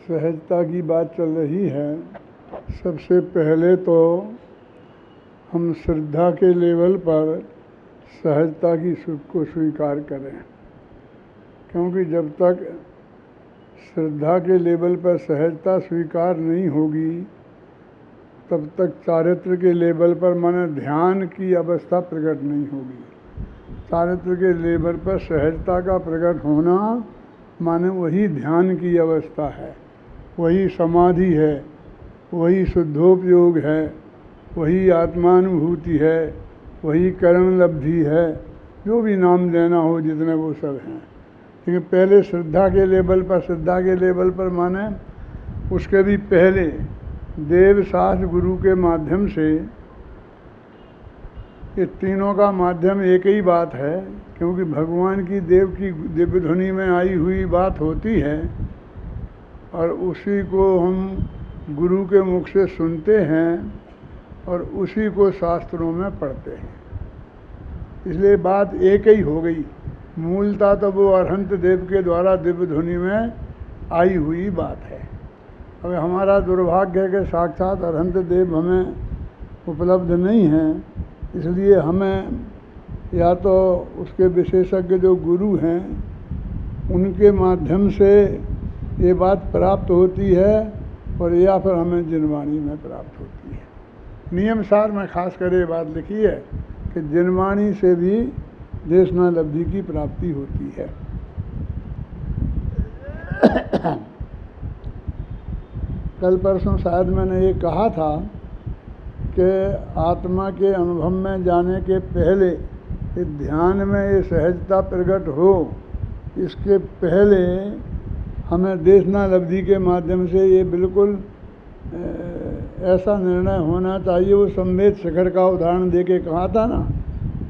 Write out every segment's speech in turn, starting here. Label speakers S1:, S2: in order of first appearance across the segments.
S1: सहजता की बात चल रही है। सबसे पहले तो हम श्रद्धा के लेवल पर सहजता की सुख को स्वीकार करें, क्योंकि जब तक श्रद्धा के लेवल पर सहजता स्वीकार नहीं होगी तब तक चारित्र के लेवल पर माने ध्यान की अवस्था प्रकट नहीं होगी। चारित्र के लेवल पर सहजता का प्रकट होना माने वही ध्यान की अवस्था है, वही समाधि है, वही शुद्धोपयोग है, वही आत्मानुभूति है, वही करण लब्धि है, जो भी नाम देना हो जितने वो सब हैं। लेकिन पहले श्रद्धा के लेवल पर, श्रद्धा के लेवल पर माने उसके भी पहले देव शास्त्र गुरु के माध्यम से, ये तीनों का माध्यम एक ही बात है, क्योंकि भगवान की देव की दिव्य ध्वनि में आई हुई बात होती है और उसी को हम गुरु के मुख से सुनते हैं और उसी को शास्त्रों में पढ़ते हैं। इसलिए बात एक ही हो गई। मूलतः तो वो अरहंत देव के द्वारा दिव्य ध्वनि में आई हुई बात है। अब हमारा दुर्भाग्य है कि साक्षात अरहंत देव हमें उपलब्ध नहीं हैं, इसलिए हमें या तो उसके विशेषज्ञ जो गुरु हैं उनके माध्यम से ये बात प्राप्त होती है और या फिर हमें जिनवाणी में प्राप्त होती है। नियम सार में खास कर ये बात लिखी है कि जिनवाणी से भी देशना लब्धि की प्राप्ति होती है। कल परसों शायद मैंने ये कहा था कि आत्मा के अनुभव में जाने के पहले ये ध्यान में ये सहजता प्रकट हो, इसके पहले हमें देशना लब्धि के माध्यम से ये बिल्कुल ऐसा निर्णय होना चाहिए। वो संवेद शिखर का उदाहरण दे के कहा था ना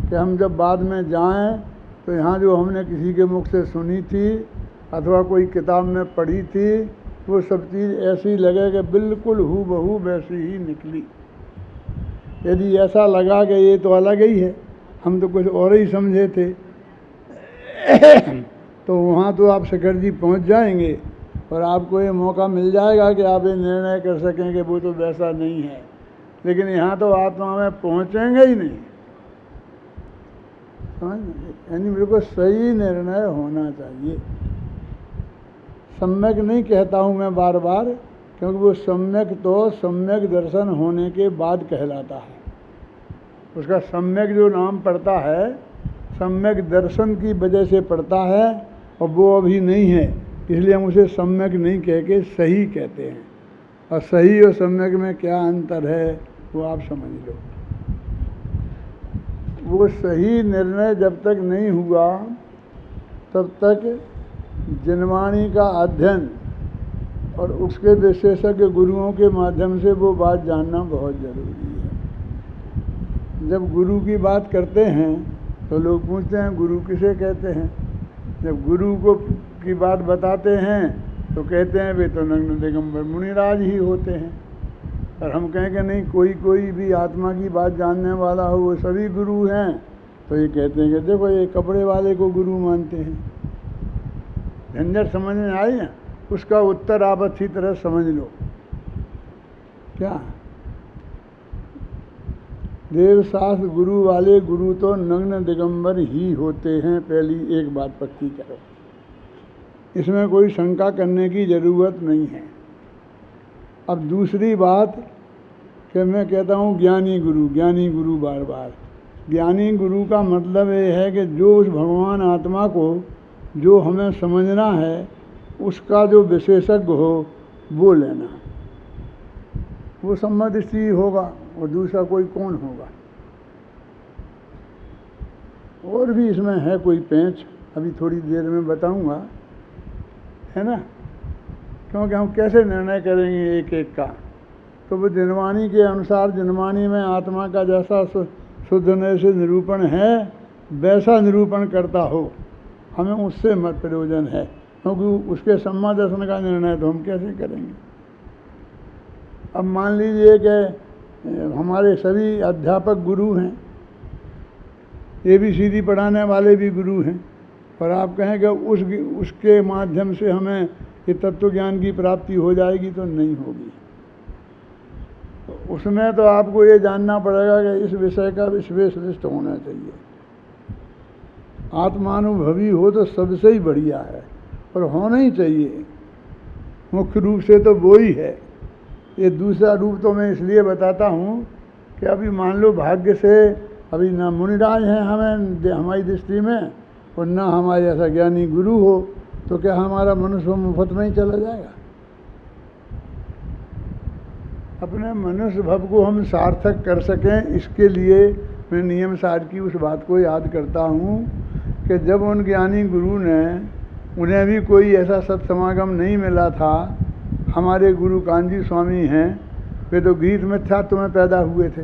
S1: कि हम जब बाद में जाएं तो यहाँ जो हमने किसी के मुख से सुनी थी अथवा कोई किताब में पढ़ी थी वो सब चीज़ ऐसी लगे कि बिल्कुल हूबहू वैसी ही निकली। यदि ऐसा लगा कि ये तो अलग ही है, हम तो कुछ और ही समझे थे, तो वहाँ तो आप शिखर जी पहुँच जाएंगे और आपको ये मौका मिल जाएगा कि आप ये निर्णय कर सकें कि वो तो वैसा नहीं है। लेकिन यहाँ तो आत्मा में पहुँचेंगे ही नहीं, समझ। यानी बिल्कुल सही निर्णय होना चाहिए। सम्यक नहीं कहता हूँ मैं बार बार, क्योंकि वो सम्यक तो सम्यक दर्शन होने के बाद कहलाता है। उसका सम्यक जो नाम पड़ता है सम्यक दर्शन की वजह से पड़ता है और वो अभी नहीं है, इसलिए हम उसे सम्यक नहीं कह के सही कहते हैं। और सही और सम्यक में क्या अंतर है वो आप समझ लो। वो सही निर्णय जब तक नहीं हुआ तब तक जिनवाणी का अध्ययन और उसके विशेषज्ञ गुरुओं के माध्यम से वो बात जानना बहुत ज़रूरी है। जब गुरु की बात करते हैं तो लोग पूछते हैं गुरु किसे कहते हैं। जब गुरु को की बात बताते हैं तो कहते हैं वे तो नग्न दिगंबर मुनिराज ही होते हैं। और हम कहें कि नहीं, कोई भी आत्मा की बात जानने वाला हो वो सभी गुरु हैं, तो ये कहते हैं कि देखो ये कपड़े वाले को गुरु मानते हैं। झंझट समझ में आई ना? उसका उत्तर आप अच्छी तरह समझ लो। क्या देवशास्त्र गुरु वाले गुरु तो नग्न दिगंबर ही होते हैं, पहली एक बात पक्की करो, इसमें कोई शंका करने की ज़रूरत नहीं है। अब दूसरी बात कि मैं कहता हूँ ज्ञानी गुरु बार बार। ज्ञानी गुरु का मतलब ये है कि जो उस भगवान आत्मा को जो हमें समझना है उसका जो विशेषज्ञ हो वो लेना। वो सम्मदृष्टि होगा और दूसरा कोई कौन होगा। और भी इसमें है कोई पेंच, अभी थोड़ी देर में बताऊंगा, है ना। क्योंकि हम कैसे निर्णय करेंगे एक एक का, तो वो जिनवाणी के अनुसार, जिनवाणी में आत्मा का जैसा शुद्ध से निरूपण है वैसा निरूपण करता हो, हमें उससे मत प्रयोजन है, क्योंकि उसके सम्मा दर्शन का निर्णय तो हम कैसे करेंगे। अब मान लीजिए कि हमारे सभी अध्यापक गुरु हैं, ABCD पढ़ाने वाले भी गुरु हैं, और आप कहें कि उसके माध्यम से हमें ये तत्व ज्ञान की प्राप्ति हो जाएगी तो नहीं होगी। तो उसमें तो आपको ये जानना पड़ेगा कि इस विषय का विश्लेषण होना चाहिए। आत्मानुभवी हो तो सबसे ही बढ़िया है और होना ही चाहिए। मुख्य रूप से तो वो ही है। ये दूसरा रूप तो मैं इसलिए बताता हूँ कि अभी मान लो भाग्य से अभी ना मुनिराज हैं हमें हमारी दृष्टि में और ना हमारे ऐसा ज्ञानी गुरु हो, तो क्या हमारा मनुष्य मुफ्त में ही चला जाएगा? अपने मनुष्य भव को हम सार्थक कर सकें, इसके लिए मैं नियम सार की उस बात को याद करता हूँ कि जब उन ज्ञानी गुरु ने, उन्हें भी कोई ऐसा सत्समागम नहीं मिला था। हमारे गुरु कांजी स्वामी हैं, वे तो गीत में था तुम्हें पैदा हुए थे,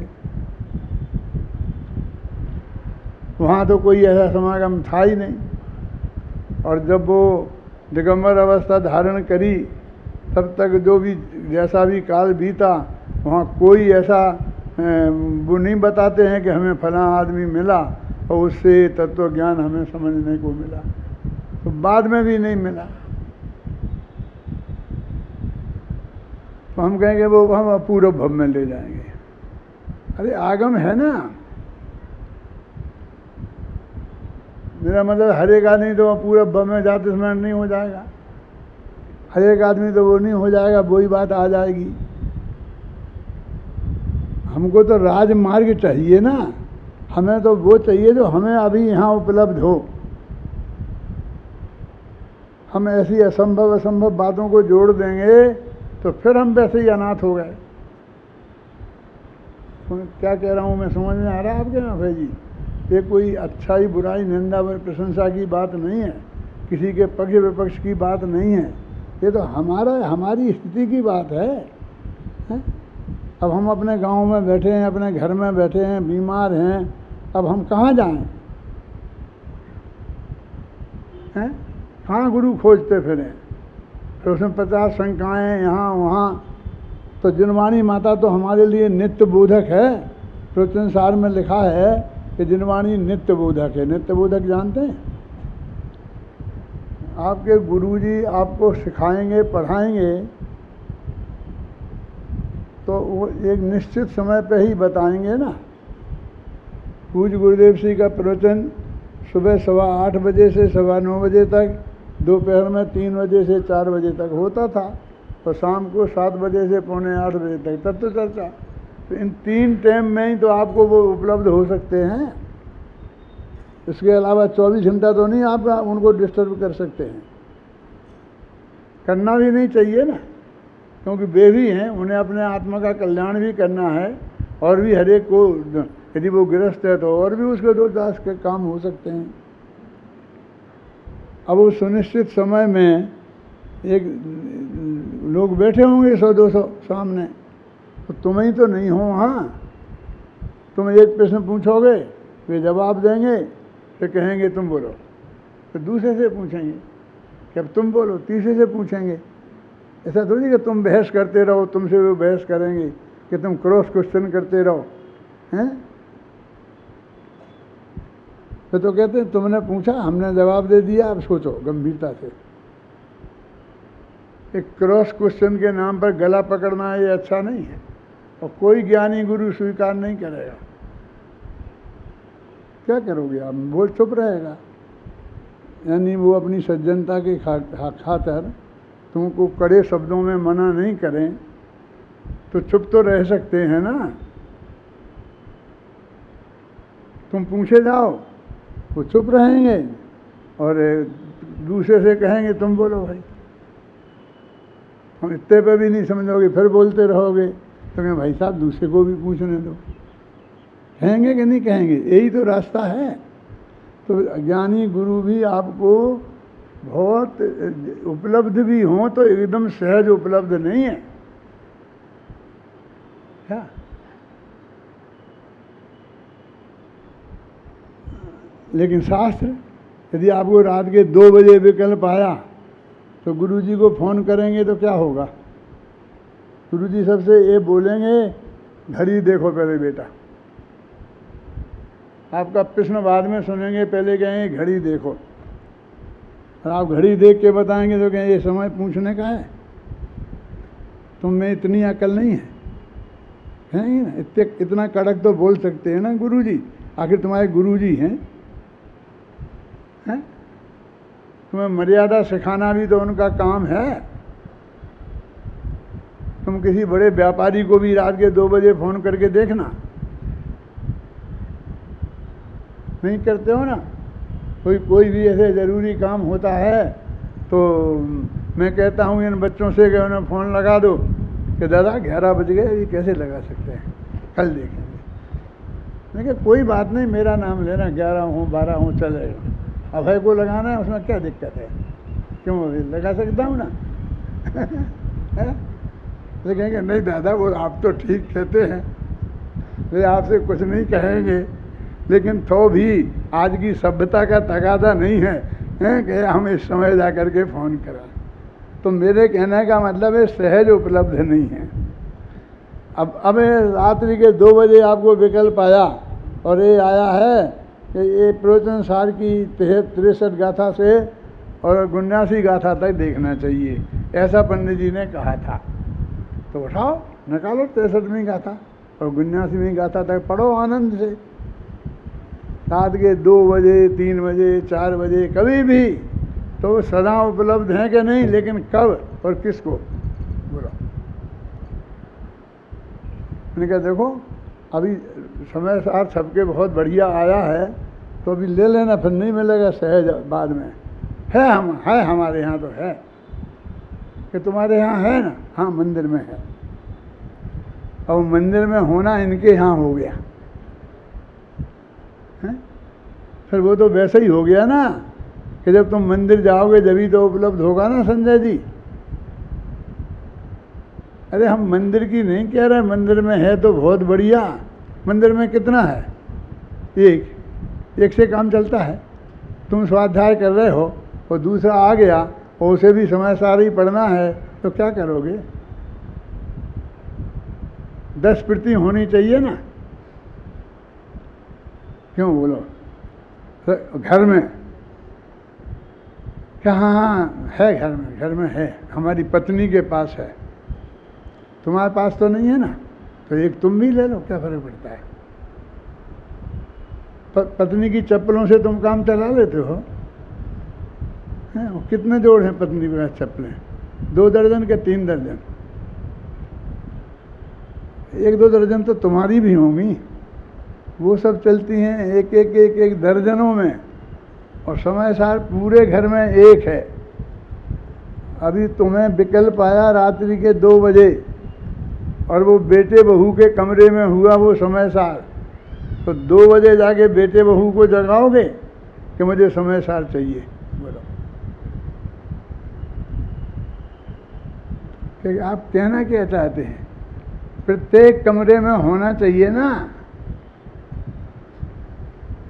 S1: वहाँ तो कोई ऐसा समागम था ही नहीं। और जब वो दिगंबर अवस्था धारण करी तब तक जो भी जैसा भी काल बीता, वहाँ कोई ऐसा वो नहीं बताते हैं कि हमें फलां आदमी मिला और उससे तत्व ज्ञान हमें समझने को मिला, तो बाद में भी नहीं मिला। तो हम कहेंगे वो हम पूर्व भव में ले जाएंगे। अरे आगम है ना, मेरा मतलब हर एक आदमी तो पूर्व भव में जाते स्मरण नहीं हो जाएगा, हर एक आदमी तो वो नहीं हो जाएगा, वही बात आ जाएगी। हमको तो राजमार्ग चाहिए ना, हमें तो वो चाहिए जो हमें अभी यहाँ उपलब्ध हो। हम ऐसी असंभव बातों को जोड़ देंगे तो फिर हम वैसे ही अनाथ हो गए। क्या कह रहा हूँ मैं, समझ में आ रहा है आपके ना भाई जी? ये कोई अच्छाई बुराई निंदा प्रशंसा की बात नहीं है, किसी के पक्ष विपक्ष की बात नहीं है, ये तो हमारी स्थिति की बात है। अब हम अपने गांव में बैठे हैं, अपने घर में बैठे हैं, बीमार हैं, अब हम कहाँ जाएं? कहाँ गुरु खोजते फिरें? फिर उसमें 50 शंकाएँ यहाँ वहाँ। तो जिनवाणी माता तो हमारे लिए नित्य बोधक है। प्रवचन सार में लिखा है कि जिनवाणी नित्य बोधक है। नित्य बोधक जानते हैं? आपके गुरुजी आपको सिखाएंगे, पढ़ाएंगे तो वो एक निश्चित समय पे ही बताएंगे ना। पूज्य गुरुदेव श्री का प्रवचन सुबह 8:15 बजे से 9:15 बजे तक, दोपहर में 3 बजे से 4 बजे तक होता था, और शाम को 7 बजे से 7:45 बजे तक तत्व चर्चा। तो इन 3 टाइम में ही तो आपको वो उपलब्ध हो सकते हैं। इसके अलावा 24 घंटा तो नहीं आप उनको डिस्टर्ब कर सकते हैं। करना भी नहीं चाहिए ना, क्योंकि वे भी हैं, उन्हें अपने आत्मा का कल्याण भी करना है, और भी हर एक को, यदि वो गृहस्थ है तो और भी उसके 2-4 के काम हो सकते हैं। अब उस सुनिश्चित समय में एक लोग बैठे होंगे 100-200 सामने, तो तुम ही तो नहीं हो वहाँ। तुम एक प्रश्न पूछोगे, वे जवाब देंगे, फिर कहेंगे तुम बोलो, फिर दूसरे से पूछेंगे कि अब तुम बोलो, तीसरे से पूछेंगे। ऐसा थोड़ी कि तुम बहस करते रहो, तुमसे वो बहस करेंगे, कि तुम क्रॉस क्वेश्चन करते रहो, हैं? फिर तो कहते हैं तुमने पूछा, हमने जवाब दे दिया, अब सोचो गंभीरता से। एक क्रॉस क्वेश्चन के नाम पर गला पकड़ना ये अच्छा नहीं है, और कोई ज्ञानी गुरु स्वीकार नहीं करेगा। क्या करोगे आप? बोल चुप रहेगा। यानी वो अपनी सज्जनता के खातिर तुमको कड़े शब्दों में मना नहीं करें तो चुप तो रह सकते हैं ना। तुम पूछे जाओ, वो चुप रहेंगे, और दूसरे से कहेंगे तुम बोलो भाई। हम इतने पे भी नहीं समझोगे, फिर बोलते रहोगे, तो मैं भाई साहब दूसरे को भी पूछने दो। कहेंगे कि नहीं कहेंगे? यही तो रास्ता है। तो ज्ञानी गुरु भी आपको बहुत उपलब्ध भी हों तो एकदम सहज उपलब्ध नहीं है क्या? लेकिन शास्त्र, यदि आपको रात के 2 बजे विकल्प आया तो गुरुजी को फ़ोन करेंगे तो क्या होगा? गुरुजी सबसे ये बोलेंगे, घड़ी देखो पहले बेटा। आपका प्रश्न बाद में सुनेंगे, पहले कहेंगे घड़ी देखो। और आप घड़ी देख के बताएंगे तो क्या ये समय पूछने का है? तुम में इतनी अकल नहीं है ही ना? इतना कड़क तो बोल सकते हैं ना गुरुजी, आखिर तुम्हारे गुरुजी हैं। तुम्हें मर्यादा सिखाना भी तो उनका काम है। तुम किसी बड़े व्यापारी को भी रात के 2 बजे फ़ोन करके देखना, नहीं करते हो ना? कोई भी ऐसे ज़रूरी काम होता है तो मैं कहता हूँ इन बच्चों से कि उन्हें फ़ोन लगा दो कि दादा 11 बज गए, अभी कैसे लगा सकते हैं, कल देखेंगे। मैं कहा कोई बात नहीं, मेरा नाम लेना, 11 हो 12 हो चलेगा। अभय को लगाना है, उसमें क्या दिक्कत है? क्यों, अभी लगा सकता हूँ ना। तो कहेंगे नहीं दादा, वो आप तो ठीक कहते हैं, वे आपसे कुछ नहीं कहेंगे, लेकिन तो भी आज की सभ्यता का तकादा नहीं है कि हम इस समय जा कर के फ़ोन करें। तो मेरे कहने का मतलब है सहज उपलब्ध नहीं है। अब रात्रि के 2 बजे आपको विकल्प आया और ये आया है कि ये प्रवचन सार की 63 गाथा से और 79 गाथा तक देखना चाहिए, ऐसा पंडित जी ने कहा था। तो उठाओ, निकालो 63वीं गाथा और 79वीं गाथा तक पढ़ो आनंद से। रात के 2 बजे 3 बजे 4 बजे कभी भी, तो सदा उपलब्ध हैं कि नहीं, लेकिन कब और किसको बोलो। मैंने कहा देखो अभी समय सार सबके बहुत बढ़िया आया है, तो अभी ले लेना, फिर नहीं मिलेगा सहज बाद में। है हमारे यहाँ तो है कि तुम्हारे यहाँ है ना? हाँ मंदिर में है। और मंदिर में होना इनके यहाँ हो गया है? फिर वो तो वैसे ही हो गया ना कि जब तुम मंदिर जाओगे जब ही तो उपलब्ध होगा ना संजय जी। अरे हम मंदिर की नहीं कह रहे, मंदिर में है तो बहुत बढ़िया। मंदिर में कितना है? एक से काम चलता है। तुम स्वाध्याय कर रहे हो और दूसरा आ गया और उसे भी समय सार ही पढ़ना है, तो क्या करोगे? 10 प्रति होनी चाहिए ना, क्यों बोलो? तो घर में क्या? हाँ है, घर में है, हमारी पत्नी के पास है, तुम्हारे पास तो नहीं है ना, तो एक तुम भी ले लो, क्या फर्क पड़ता है? पत्नी की चप्पलों से तुम काम चला लेते हो? कितने जोड़ हैं पत्नी के पास चप्पलें? 2 दर्जन के 3 दर्जन? 1-2 दर्जन तो तुम्हारी भी होंगी। वो सब चलती हैं एक दर्जनों में, और समय सार पूरे घर में एक है। अभी तुम्हें विकल्प आया रात्रि के 2 बजे और वो बेटे बहू के कमरे में हुआ वो समय सार, तो 2 बजे जाके बेटे बहू को जगाओगे कि मुझे समय सार चाहिए? बोलो, कि आप कहना क्या चाहते हैं? प्रत्येक कमरे में होना चाहिए ना।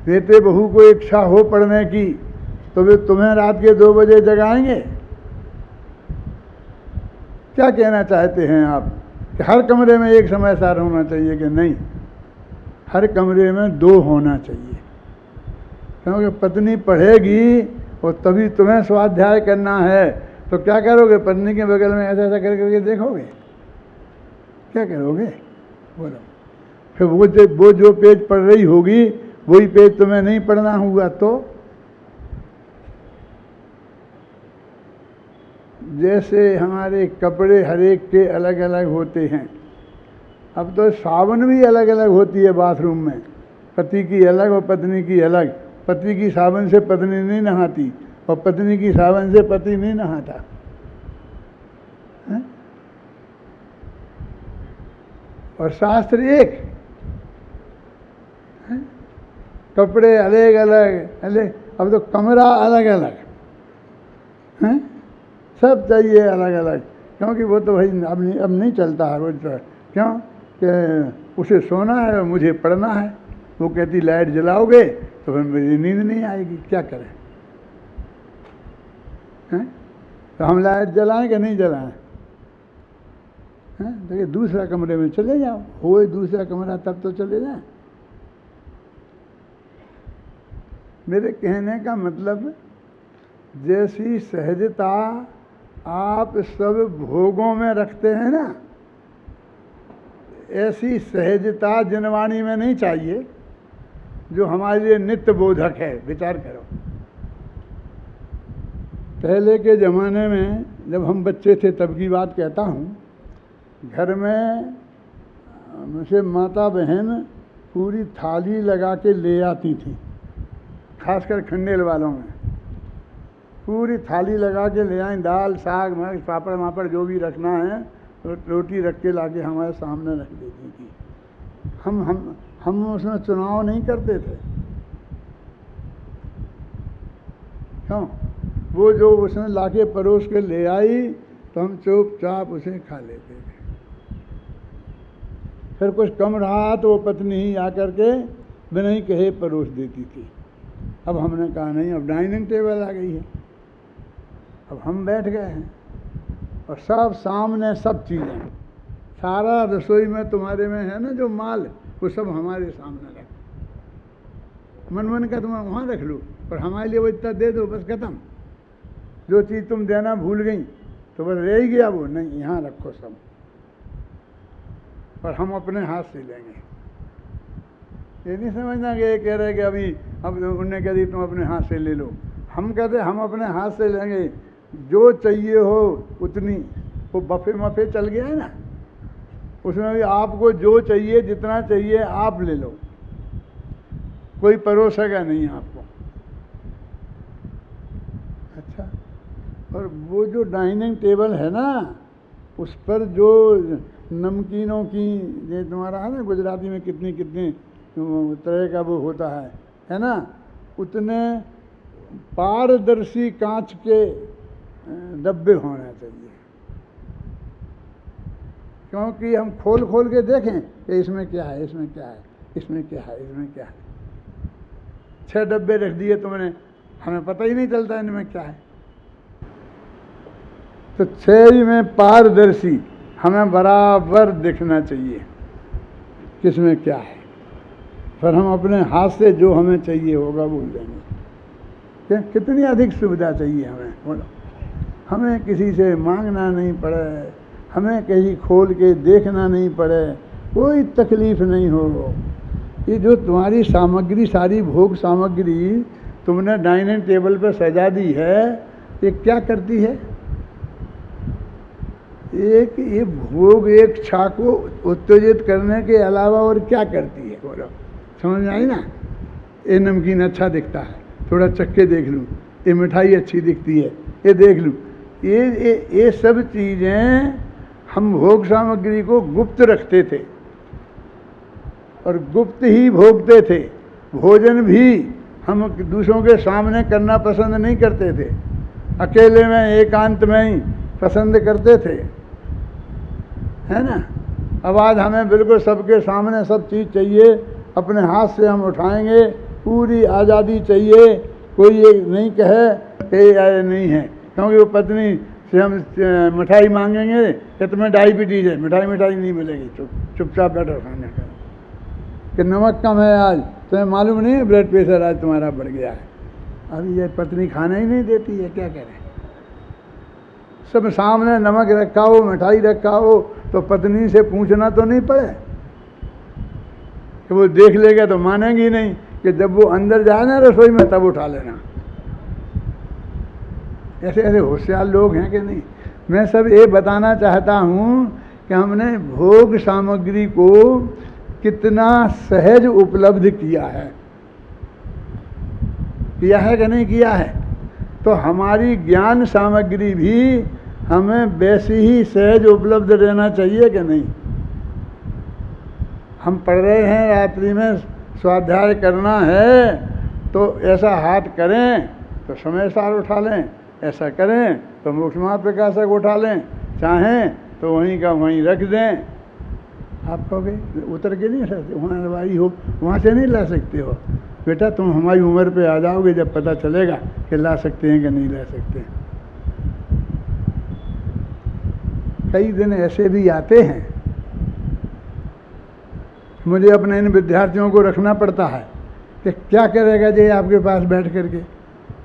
S1: बेटे बहू को इच्छा हो पढ़ने की तो वे तुम्हें रात के 2 बजे जगाएंगे? क्या कहना चाहते हैं आप कि हर कमरे में एक समय सार होना चाहिए कि नहीं? हर कमरे में 2 होना चाहिए, क्योंकि पत्नी पढ़ेगी और तभी तुम्हें स्वाध्याय करना है। तो क्या करोगे? पत्नी के बगल में ऐसा करके देखोगे? क्या करोगे? बोलो। फिर वो जो पेज पढ़ रही होगी वही पेज तुम्हें नहीं पढ़ना होगा, तो जैसे हमारे कपड़े हर एक के अलग अलग होते हैं, अब तो साबुन भी अलग अलग होती है बाथरूम में, पति की अलग और पत्नी की अलग। पति की साबुन से पत्नी नहीं नहाती और पत्नी की साबुन से पति नहीं नहाता है? और शास्त्र एक है? कपड़े अलग अलग, अब तो कमरा अलग अलग है, सब चाहिए अलग अलग, क्योंकि वो तो भाई अब नहीं चलता है रोज। क्यों? कि उसे सोना है और मुझे पढ़ना है। वो कहती लाइट जलाओगे तो फिर मेरी नींद नहीं आएगी, क्या करें? हैं? तो हम लाइट जलाएं कि नहीं जलाएं? देखिए दूसरा कमरे में चले जाओ, हो दूसरा कमरा तब तो चले जाएं। मेरे कहने का मतलब जैसी सहजता आप सब भोगों में रखते हैं ना, ऐसी सहजता जनवाणी में नहीं चाहिए जो हमारे लिए नित्य बोधक है। विचार करो, पहले के ज़माने में जब हम बच्चे थे तब की बात कहता हूँ, घर में मुझे माता बहन पूरी थाली लगा के ले आती थी, खासकर खंडेल वालों में पूरी थाली लगा के ले आए, दाल साग मर्च पापड़ वापड़ जो भी रखना है, रोटी रख के लाके हमारे सामने रख देती थी। हम उसमें चुनाव नहीं करते थे। क्यों? वो जो उसने लाके परोस के ले आई तो हम चुपचाप उसे खा लेते थे। फिर कुछ कम रहा तो वो पत्नी ही आकर के बिना ही कहे परोस देती थी। अब हमने कहा नहीं, अब डाइनिंग टेबल आ गई है, अब हम बैठ गए हैं और सब सामने सब चीज़ें, सारा रसोई में तुम्हारे में है ना जो माल, वो सब हमारे सामने रख, मन का तुम वहाँ रख लो और हमारे लिए वो इतना दे दो, बस खत्म। जो चीज़ तुम देना भूल गई तो बस रह ही गया, वो नहीं, यहाँ रखो सब और हम अपने हाथ से लेंगे। ये नहीं समझना कि ये कह रहे कि अभी अब उनने कह दी तुम अपने हाथ से ले लो। हम कहते हम अपने हाथ से लेंगे, जो चाहिए हो उतनी। वो बफे मफे चल गया है ना, उसमें भी आपको जो चाहिए जितना चाहिए आप ले लो, कोई परोसेगा नहीं आपको। अच्छा, और वो जो डाइनिंग टेबल है ना, उस पर जो नमकीनों की, ये तुम्हारा है ना गुजराती में कितनी कितनी तरह का वो होता है ना, उतने पारदर्शी कांच के डब्बे होने चाहिए, क्योंकि हम खोल खोल के देखें कि इसमें क्या है, इसमें क्या है, इसमें क्या है, इसमें क्या है। 6 डब्बे रख दिए तुमने, हमें पता ही नहीं चलता इनमें क्या है। तो 6 में पारदर्शी हमें बराबर दिखना चाहिए किसमें क्या है, फिर हम अपने हाथ से जो हमें चाहिए होगा वो लेंगे। क्या कितनी अधिक सुविधा चाहिए हमें, बोलो। हमें किसी से मांगना नहीं पड़े, हमें कहीं खोल के देखना नहीं पड़े, कोई तकलीफ नहीं हो। ये जो तुम्हारी सामग्री, सारी भोग सामग्री तुमने डाइनिंग टेबल पर सजा दी है, ये क्या करती है? एक ये भोग एक इच्छा को उत्तेजित करने के अलावा और क्या करती है, बोलो। समझ में आई ना? ये नमकीन अच्छा दिखता है, थोड़ा चक्के देख लूँ, ये मिठाई अच्छी दिखती है, ये देख लूँ। ये सब चीज़ें हम भोग सामग्री को गुप्त रखते थे और गुप्त ही भोगते थे। भोजन भी हम दूसरों के सामने करना पसंद नहीं करते थे, अकेले में एकांत में ही पसंद करते थे, है ना। अब आज हमें बिल्कुल सबके सामने सब चीज़ चाहिए, अपने हाथ से हम उठाएंगे, पूरी आज़ादी चाहिए। कोई ये नहीं कहे कि ये नहीं है, क्योंकि वो पत्नी से हम मिठाई मांगेंगे कि तुम्हें डायबिटीज़ है, मिठाई नहीं मिलेगी, चुपचाप बैठो खाने का। कि नमक कम है आज, तुम्हें मालूम नहीं है ब्लड प्रेशर आज तुम्हारा बढ़ गया है। अभी ये पत्नी खाना ही नहीं देती है, क्या करें। सब सामने नमक रखा हो, मिठाई रखा हो, तो पत्नी से पूछना तो नहीं पड़े कि वो देख लेगा तो मानेंगी नहीं, कि जब वो अंदर जाए ना रसोई में तब उठा लेना। ऐसे ऐसे होशियार लोग हैं कि नहीं। मैं सब ये बताना चाहता हूँ कि हमने भोग सामग्री को कितना सहज उपलब्ध किया है कि नहीं किया है। तो हमारी ज्ञान सामग्री भी हमें वैसी ही सहज उपलब्ध रहना चाहिए कि नहीं। हम पढ़ रहे हैं, रात्रि में स्वाध्याय करना है, तो ऐसा हाथ करें तो समय सार उठा लें, ऐसा करें तो मोक्षमार्ग प्रकाशक उठा लें, चाहें तो वहीं का वहीं रख दें। आप कहोगे उतर के नहीं सकते, वहाँ दवाई हो वहाँ से नहीं ला सकते हो। बेटा तुम हमारी उम्र पे आ जाओगे जब पता चलेगा कि ला सकते हैं कि नहीं ला सकते। कई दिन ऐसे भी आते हैं, मुझे अपने इन विद्यार्थियों को रखना पड़ता है कि क्या करेगा जी आपके पास बैठ करके,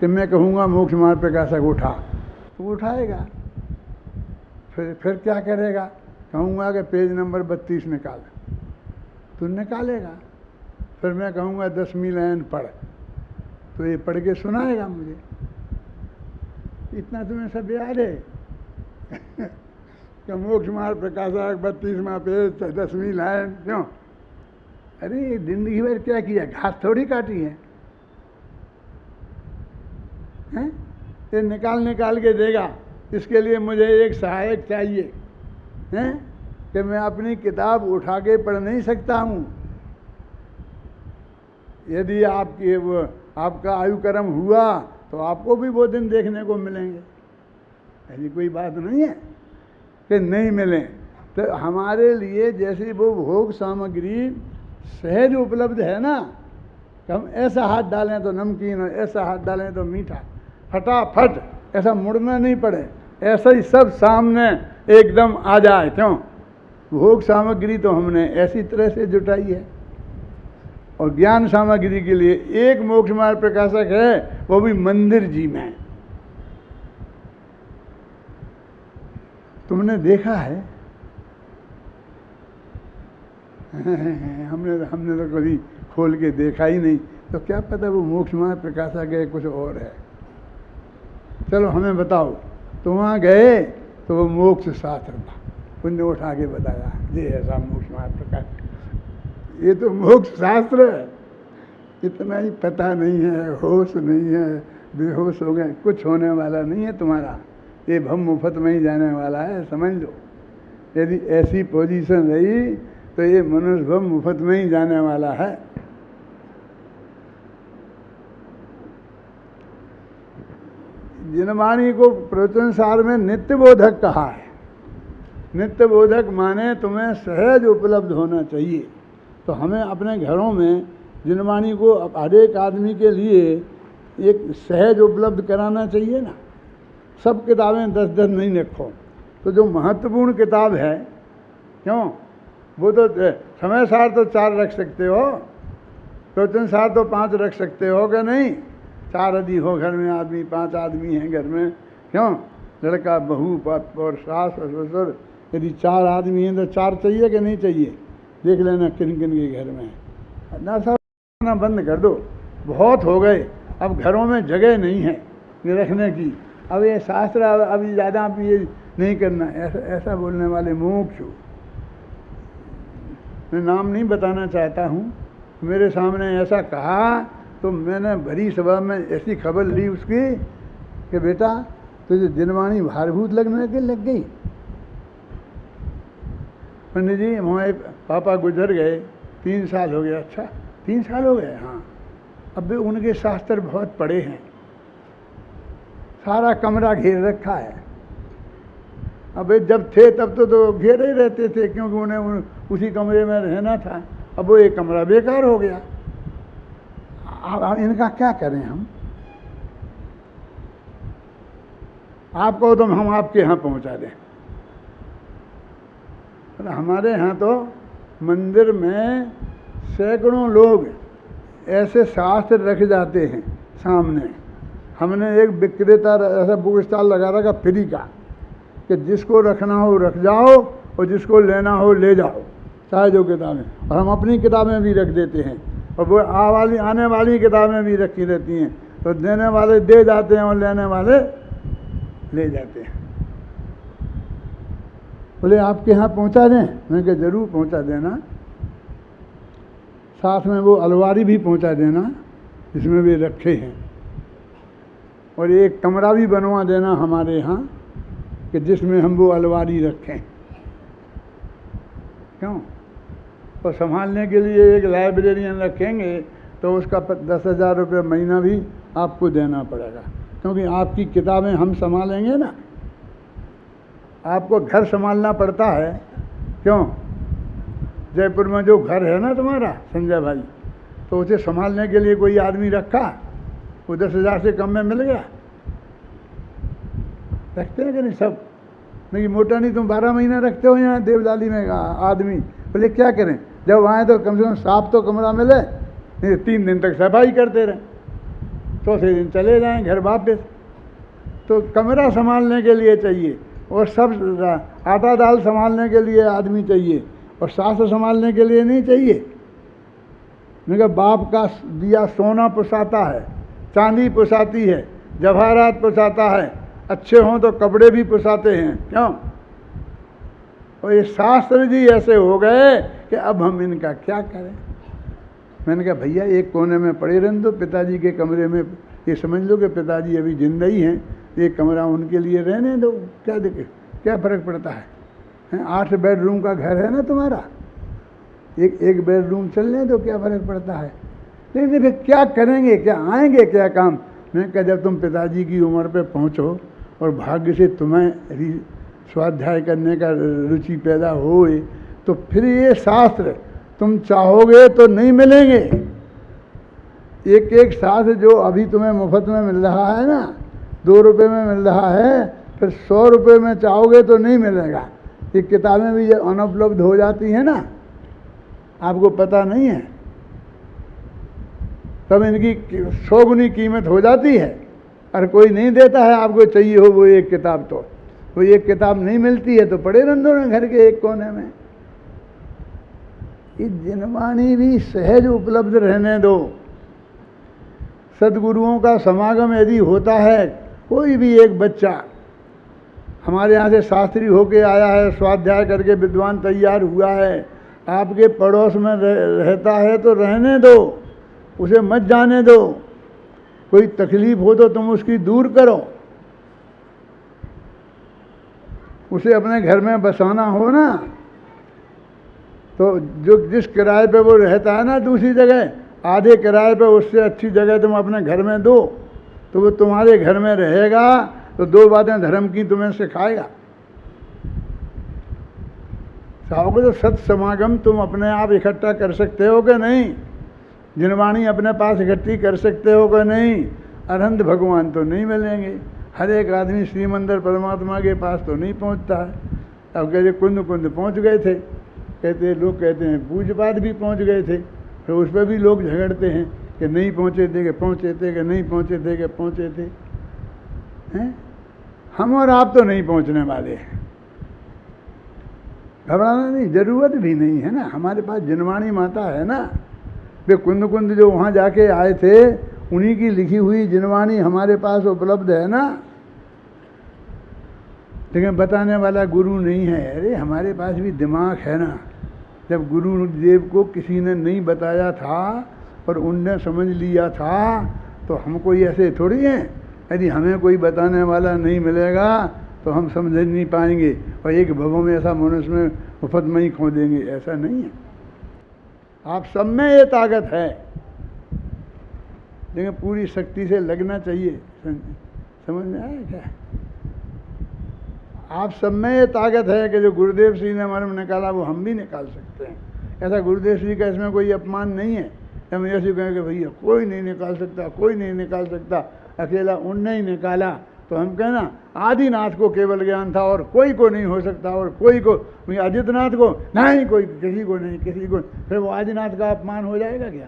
S1: कि मैं कहूँगा मोक्ष मार्ग प्रकाशक उठा, तो उठाएगा। फिर क्या करेगा? कहूँगा कि पेज नंबर 32 निकाल, तो निकालेगा। फिर मैं कहूँगा 10वीं लाइन पढ़, तो ये पढ़ के सुनाएगा मुझे। इतना तुम्हें सब याद है कि मोक्ष मार्ग प्रकाशक 32वां पेज 10वीं लाइन? क्यों? अरे जिंदगी भर क्या किया? घास थोड़ी काटी है, हैं? ये निकाल के देगा। इसके लिए मुझे एक सहायक चाहिए, हैं? कि मैं अपनी किताब उठा के पढ़ नहीं सकता हूँ। यदि आपका आयु कर्म हुआ तो आपको भी वो दिन देखने को मिलेंगे। ऐसी कोई बात नहीं है कि नहीं मिले। तो हमारे लिए जैसी वो भोग सामग्री सहज उपलब्ध है ना, कि हम ऐसा हाथ डालें तो नमकीन और ऐसा हाथ डालें तो मीठा, फटाफट, ऐसा मुड़ना नहीं पड़े, ऐसा ही सब सामने एकदम आ जाए। क्यों? भोग सामग्री तो हमने ऐसी तरह से जुटाई है। और ज्ञान सामग्री के लिए एक मोक्ष मार्ग प्रकाशक है, वो भी मंदिर जी में। तुमने देखा है? हमने तो कभी खोल के देखा ही नहीं, तो क्या पता वो मोक्ष मार्ग प्रकाशक है कुछ और है। चलो हमें बताओ, तो वहाँ गए तो वो मोक्ष शास्त्र था, उनने उठा के बताया ये ऐसा मोक्ष मार्ग प्रकाशक। ये तो मोक्ष शास्त्र है, इतना ही पता नहीं है, होश नहीं है, बेहोश हो गए, कुछ होने वाला नहीं है तुम्हारा। ये भम मुफ्त में ही जाने वाला है, समझ लो। यदि ऐसी पोजीशन रही तो ये मनुष्य भम मुफ्त में ही जाने वाला है। जिनवाणी को प्रवचन सार में नित्य बोधक कहा है। नित्य बोधक माने तुम्हें सहज उपलब्ध होना चाहिए। तो हमें अपने घरों में जिनवाणी को हर एक आदमी के लिए एक सहज उपलब्ध कराना चाहिए ना। सब किताबें 10-10 नहीं रखो, तो जो महत्वपूर्ण किताब है, क्यों, वो तो समय सार तो 4 रख सकते हो, प्रवचन सार तो 5 रख सकते हो कि नहीं? 4 यदि हो घर में आदमी, 5 आदमी हैं घर में, क्यों, लड़का बहू और सास और ससुर, यदि 4 आदमी हैं तो 4 चाहिए कि नहीं चाहिए? देख लेना किन किन के घर में। ना सब बंद कर दो, बहुत हो गए, अब घरों में जगह नहीं है ये रखने की। अब ये शास्त्र अभी ज़्यादा ये नहीं करना, ऐसा बोलने वाले मोक्ष। मैं नाम नहीं बताना चाहता हूँ, मेरे सामने ऐसा कहा तो मैंने भरी सभा में ऐसी खबर ली उसकी कि बेटा तुझे जिनवाणी भारभूत लगने के लग गई। पंडित जी हमारे पापा गुजर गए, 3 साल हो गया। अच्छा 3 साल हो गए? हाँ। अब भी उनके शास्त्र बहुत पड़े हैं, सारा कमरा घेर रखा है। अब जब थे तब तो घेरे ही रहते थे, क्योंकि उन्हें उसी कमरे में रहना था। अब वो एक कमरा बेकार हो गया। अब इनका क्या करें हम? आप कहो तो हम आपके यहाँ पहुँचा दें। हमारे यहाँ तो मंदिर में सैकड़ों लोग ऐसे शास्त्र रख जाते हैं सामने। हमने एक विक्रेता ऐसा बुक स्टॉल लगा रखा फ्री का, कि जिसको रखना हो रख जाओ और जिसको लेना हो ले जाओ, चाहे जो किताबें। और हम अपनी किताबें भी रख देते हैं, और वो आने वाली किताबें भी रखी रहती हैं। तो देने वाले दे जाते हैं और लेने वाले ले जाते हैं। बोले आपके यहाँ पहुँचा दें? मैंने कहा जरूर पहुँचा देना। साथ में वो अलमारी भी पहुँचा देना जिसमें वे रखे हैं, और एक कमरा भी बनवा देना हमारे यहाँ कि जिसमें हम वो अलमारी रखें। क्यों? और संभालने के लिए एक लाइब्रेरियन रखेंगे तो उसका 10,000 रुपये महीना भी आपको देना पड़ेगा, क्योंकि आपकी किताबें हम संभालेंगे ना। आपको घर संभालना पड़ता है। क्यों? जयपुर में जो घर है ना तुम्हारा संजय भाई, तो उसे संभालने के लिए कोई आदमी रखा? वो 10,000 से कम में मिल गया? रखते हैं कि नहीं सब? नहीं मोटा नहीं, तुम 12 महीना रखते हो यहाँ देवलाली में आदमी। बोले क्या करें, जब आए तो कम से कम साफ तो कमरा मिले, नहीं 3 दिन तक सफाई करते रहे। चौथे दिन चले जाएं घर वापस। तो कमरा संभालने के लिए चाहिए, और सब आटा दाल संभालने के लिए आदमी चाहिए, और शास्त्र संभालने के लिए नहीं चाहिए। मैंने कहा बाप का दिया सोना पुसाता है, चांदी पुसाती है, जवाहरात पुसाता है, अच्छे हों तो कपड़े भी पुसाते हैं, क्यों? और ये शास्त्र जी ऐसे हो गए कि अब हम इनका क्या करें। मैंने कहा भैया एक कोने में पड़े रहने दो, पिताजी के कमरे में ये समझ लो कि पिताजी अभी जिंदा ही हैं, एक कमरा उनके लिए रहने दो, क्या देखे, क्या फ़र्क पड़ता है? 8 बेडरूम का घर है ना तुम्हारा, एक बेडरूम चलने दो, क्या फ़र्क पड़ता है? लेकिन फिर क्या करेंगे, क्या आएंगे, क्या काम? मैंने कहा जब तुम पिताजी की उम्र पे पहुँचो और भाग्य से तुम्हें स्वाध्याय करने का रुचि पैदा होए, तो फिर ये शास्त्र तुम चाहोगे तो नहीं मिलेंगे। एक एक शास्त्र जो अभी तुम्हें मुफ्त में मिल रहा है ना, 2 रुपये में मिल रहा है, फिर 100 रुपये में चाहोगे तो नहीं मिलेगा। ये किताबें भी अनुपलब्ध हो जाती हैं ना, आपको पता नहीं है, तब इनकी 100 गुनी कीमत हो जाती है, और कोई नहीं देता है। आपको चाहिए हो वो एक किताब, तो वो एक किताब नहीं मिलती है तो पड़े रहने दो घर के एक कोने में। ये जिनवाणी भी सहज उपलब्ध रहने दो। सदगुरुओं का समागम यदि होता है, कोई भी एक बच्चा हमारे यहाँ से शास्त्री होके आया है, स्वाध्याय करके विद्वान तैयार हुआ है, आपके पड़ोस में रहता है तो रहने दो, उसे मत जाने दो। कोई तकलीफ हो तो तुम उसकी दूर करो, उसे अपने घर में बसाना हो ना, तो जो जिस किराए पे वो रहता है ना दूसरी जगह, आधे किराए पे उससे अच्छी जगह तुम अपने घर में दो, तो वो तुम्हारे घर में रहेगा, तो 2 बातें धर्म की तुम्हें सिखाएगा। चाहोगे तो सत समागम तुम अपने आप इकट्ठा कर सकते हो कि नहीं? जिनवाणी अपने पास इकट्ठी कर सकते हो कि नहीं? अनंत भगवान तो नहीं मिलेंगे, हर एक आदमी श्रीमंदिर परमात्मा के पास तो नहीं पहुंचता है। अब कहते कुंद कुंद पहुंच गए थे, कहते लोग कहते हैं पूज्यपाद भी पहुंच गए थे, फिर उस पर भी लोग झगड़ते हैं कि नहीं पहुंचे थे, कि पहुंचे थे, कि नहीं पहुंचे थे, कि पहुंचे थे। हैं? हम और आप तो नहीं पहुंचने वाले हैं, घबराना नहीं, ज़रूरत भी नहीं है ना। हमारे पास जिनवाणी माता है ना, वे कुंद कुंद जो वहाँ जाके आए थे, उन्हीं की लिखी हुई जिनवाणी हमारे पास उपलब्ध है ना। लेकिन बताने वाला गुरु नहीं है। अरे हमारे पास भी दिमाग है ना। जब गुरुदेव को किसी ने नहीं बताया था और उनने समझ लिया था, तो हम कोई ऐसे थोड़ी हैं, यदि हमें कोई बताने वाला नहीं मिलेगा तो हम समझ नहीं पाएंगे और एक भवों में ऐसा मनुष्य में मुफ्त में ही खो देंगे, ऐसा नहीं है। आप सब में ये ताकत है, लेकिन पूरी शक्ति से लगना चाहिए। समझ में आया क्या? आप सब में ये ताकत है कि जो गुरुदेव श्री ने मर्म निकाला वो हम भी निकाल सकते हैं। ऐसा गुरुदेव श्री का इसमें कोई अपमान नहीं है। हम ऐसे कहें कि भैया कोई नहीं निकाल सकता, कोई नहीं निकाल सकता, अकेला उनने ही निकाला, तो हम कहना आदिनाथ को केवल ज्ञान था और कोई को नहीं हो सकता, और कोई को आदित्यनाथ को नहीं, कोई किसी को नहीं, किसी को, फिर वो आदिनाथ का अपमान हो जाएगा क्या?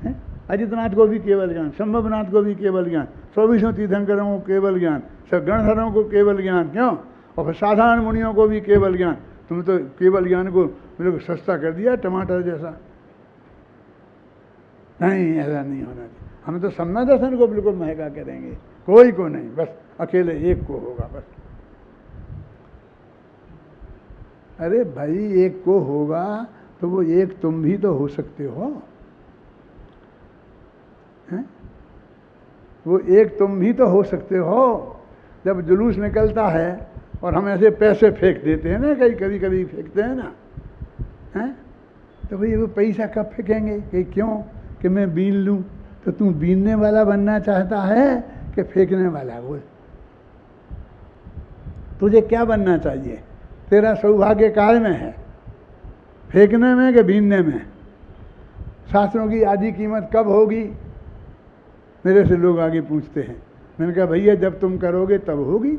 S1: है? आदित्यनाथ को भी केवल ज्ञान, संभवनाथ को भी केवल ज्ञान, 24 तीर्थंकरों को केवल ज्ञान, सब गणधरों को केवल ज्ञान, क्यों? और फिर साधारण मुनियों को भी केवल ज्ञान। तुम तो केवल ज्ञान को बिल्कुल सस्ता कर दिया, टमाटर जैसा। नहीं, ऐसा नहीं होना चाहिए। हम तो सम्य दर्शन को बिल्कुल महंगा करेंगे, कोई को नहीं, बस अकेले एक को होगा बस। अरे भाई एक को होगा तो वो एक तुम भी तो हो सकते हो, हैं? वो एक तुम भी तो हो सकते हो। जब जुलूस निकलता है और हम ऐसे पैसे फेंक देते हैं ना, कभी कभी फेंकते हैं ना, हैं? तो भाई वो पैसा कब फेंकेंगे? कि क्यों कि मैं बीन लूँ? तो तू बीनने वाला बनना चाहता है कि फेंकने वाला? बोल, तुझे क्या बनना चाहिए? तेरा सौभाग्य काय में है, फेंकने में कि बीनने में? शास्त्रों की आधी कीमत कब होगी? मेरे से लोग आगे पूछते हैं। मैंने कहा भैया जब तुम करोगे तब होगी।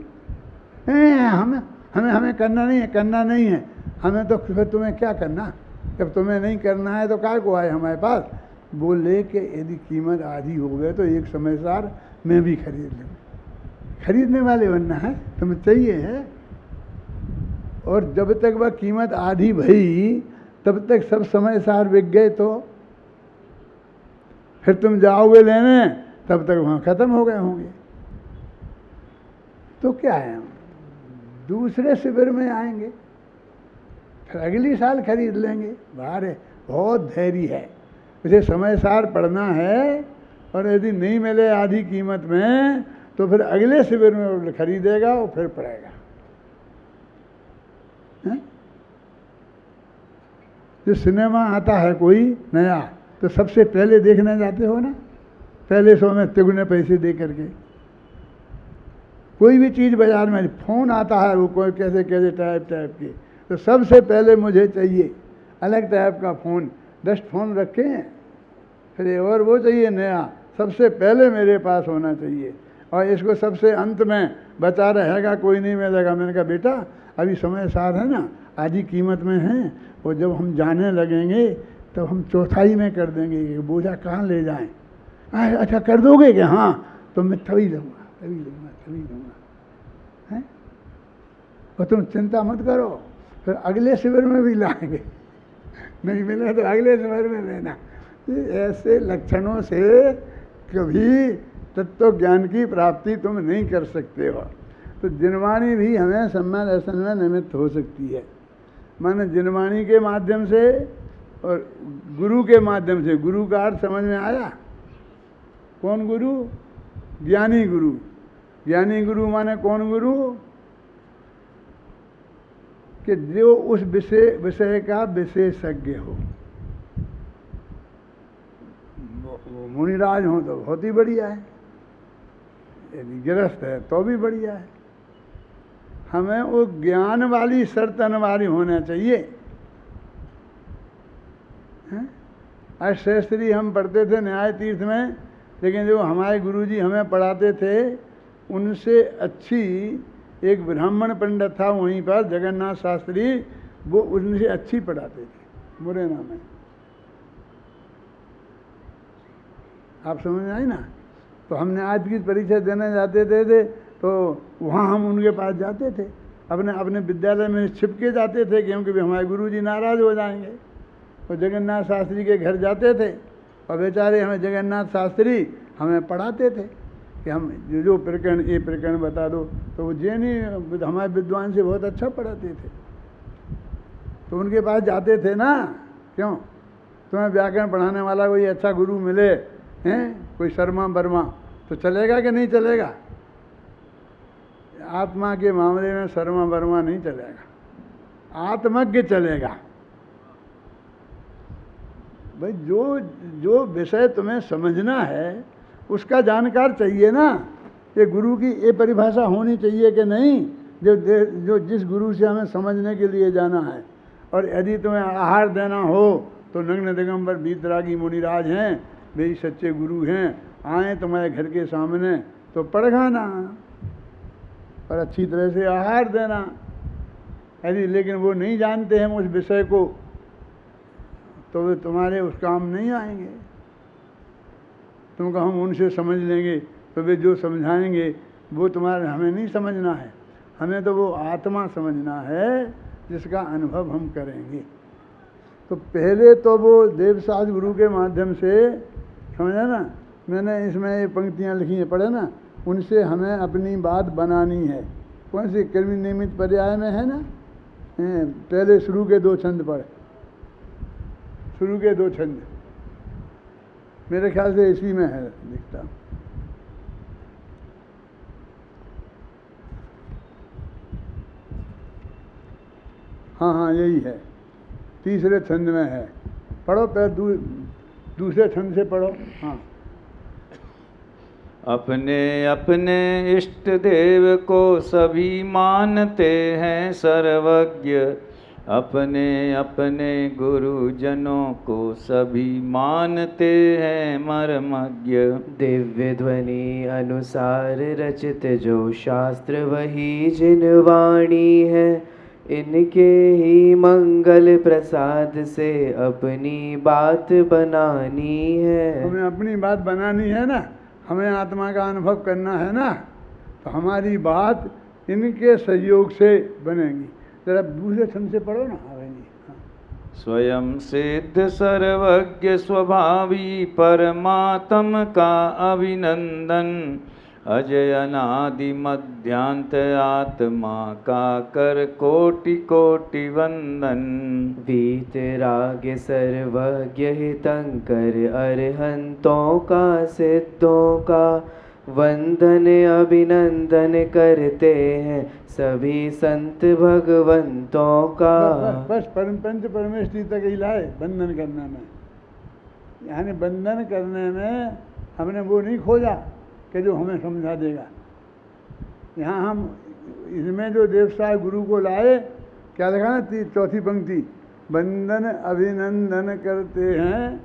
S1: हमें हमें हमें करना नहीं है, करना नहीं है हमें, तो फिर तुम्हें क्या करना? जब तुम्हें नहीं करना है तो काय को आए हमारे पास? बोले कि यदि कीमत आधी हो गए तो एक समय सार मैं भी खरीद लूँ। खरीदने वाले बनना है, तुम्हें चाहिए है। और जब तक वह कीमत आधी भई तब तक सब समय सार बिक गए तो फिर तुम जाओगे लेने, तब तक वहाँ ख़त्म हो गए होंगे। तो क्या है, हम दूसरे शिविर में आएंगे, फिर अगली साल खरीद लेंगे। बाहर है, बहुत धैर्य है। उसे समय सार पढ़ना है, और यदि नहीं मिले आधी कीमत में तो फिर अगले शिविर में खरीदेगा और फिर पढ़ेगा। जो सिनेमा आता है कोई नया, तो सबसे पहले देखने जाते हो ना, पहले शो में तिगुने पैसे दे करके। कोई भी चीज़ बाजार में, फ़ोन आता है वो कोई कैसे कैसे टाइप की, तो सबसे पहले मुझे चाहिए अलग टाइप का फ़ोन। 10 फ़ोन रखे हैं, फिर और वो चाहिए नया, सबसे पहले मेरे पास होना चाहिए। और इसको सबसे अंत में बचा रहेगा, कोई नहीं मिलेगा। मैंने कहा बेटा अभी समय सार है ना, आधी कीमत में है, और जब हम जाने लगेंगे तब हम चौथाई में कर देंगे, कि बोझा कहाँ ले जाएं। अच्छा कर दोगे कि हाँ, तो मैं तभी लूँगा, तभी लूँगा, तभी लूँगा, हैं। और तुम चिंता मत करो, फिर अगले शिविर में भी लाएंगे, नहीं मिले तो अगले शिविर में लेना। ऐसे लक्षणों से कभी तत्व ज्ञान की प्राप्ति तुम नहीं कर सकते हो। तो जिनवाणी भी हमें सम्मान दर्शन में निमित्त हो सकती है। माने जिनवाणी के माध्यम से और गुरु के माध्यम से। गुरु का अर्थ समझ में आया? कौन गुरु? ज्ञानी गुरु। ज्ञानी गुरु माने कौन गुरु? कि जो उस विषय का विशेषज्ञ हो। वो मुनिराज हो तो बहुत ही बढ़िया है, यदि गृहस्थ है तो भी बढ़िया है। हमें वो ज्ञान वाली शर्त अनिवार्य होना चाहिए। अष्टशास्त्री हम पढ़ते थे न्याय तीर्थ में, लेकिन जो हमारे गुरुजी हमें पढ़ाते थे उनसे अच्छी एक ब्राह्मण पंडित था वहीं पर, जगन्नाथ शास्त्री, वो उनसे अच्छी पढ़ाते थे मुरैना में। आप समझ में आई ना? तो हमने आज की परीक्षा देने जाते थे तो वहाँ हम उनके पास जाते थे, अपने विद्यालय में छिप के जाते थे, क्योंकि हमारे गुरुजी नाराज़ हो जाएंगे। तो जगन्नाथ शास्त्री के घर जाते थे, और बेचारे हमें जगन्नाथ शास्त्री हमें पढ़ाते थे कि हम जो प्रकरण, ये प्रकरण बता दो। तो वो जैनी हमारे विद्वान से बहुत अच्छा पढ़ाते थे, तो उनके पास जाते थे ना। क्यों? तुम्हें व्याकरण पढ़ाने वाला कोई अच्छा गुरु मिले हैं, कोई शर्मा वर्मा, तो चलेगा कि नहीं चलेगा? आत्मा के मामले में शर्मा वर्मा नहीं चलेगा, आत्मज्ञ चलेगा। भाई जो विषय तुम्हें समझना है उसका जानकार चाहिए ना। ये गुरु की ये परिभाषा होनी चाहिए कि नहीं, जो जिस गुरु से हमें समझने के लिए जाना है। और यदि तुम्हें आहार देना हो तो नग्न दिगंबर वीतरागी मुनिराज हैं, वे सच्चे गुरु हैं, आए तुम्हारे घर के सामने तो पढ़ खाना और अच्छी तरह से आहार देना। यदि लेकिन वो नहीं जानते हैं उस विषय को, तो वे तुम्हारे उस काम नहीं आएंगे। तुम कहो हम उनसे समझ लेंगे, तो वे जो समझाएंगे वो तुम्हारे, हमें नहीं समझना है। हमें तो वो आत्मा समझना है जिसका अनुभव हम करेंगे। तो पहले तो वो देवसाज गुरु के माध्यम से, समझा ना, मैंने इसमें ये पंक्तियाँ लिखी हैं, पढ़े ना, उनसे हमें अपनी बात बनानी है। कौन सी? कर्मी नियमित पर्याय में है ना। पहले शुरू के 2 छंद पढ़, शुरू के 2 छंद मेरे ख्याल से इसी में है दिखता। हाँ यही है, तीसरे छंद में है। पढ़ो, पहले दूसरे छंद से पढ़ो। हाँ।
S2: अपने अपने इष्ट देव को सभी मानते हैं सर्वज्ञ, अपने अपने गुरुजनों को सभी मानते हैं मर्मज्ञ।
S3: दिव्य ध्वनि अनुसार रचित जो शास्त्र वही जिनवाणी है, इनके ही मंगल प्रसाद से अपनी बात बनानी है।
S1: हमें अपनी बात बनानी है ना, हमें आत्मा का अनुभव करना है ना, तो हमारी बात इनके सहयोग से बनेगी। जरा दूसरे छंद से पढ़ो ना।
S2: स्वयं सिद्ध सर्वज्ञ स्वभावी परमात्म का अभिनंदन, अजय अनादि मध्यांत आत्मा का कर कोटि कोटि वंदन।
S3: वीतराग सर्वज्ञ हितंकर अरहंतों का सिद्धों का वंदन अभिनंदन करते हैं सभी संत भगवंतों का।
S1: बस पंच परमेश्वरी तक ही लाए बंधन करने में, यानी बंधन करने में हमने वो नहीं खोजा कि जो हमें समझा देगा। यहाँ हम इसमें जो देवसाय गुरु को लाए, क्या लिखा ना चौथी पंक्ति, बंधन अभिनंदन करते हैं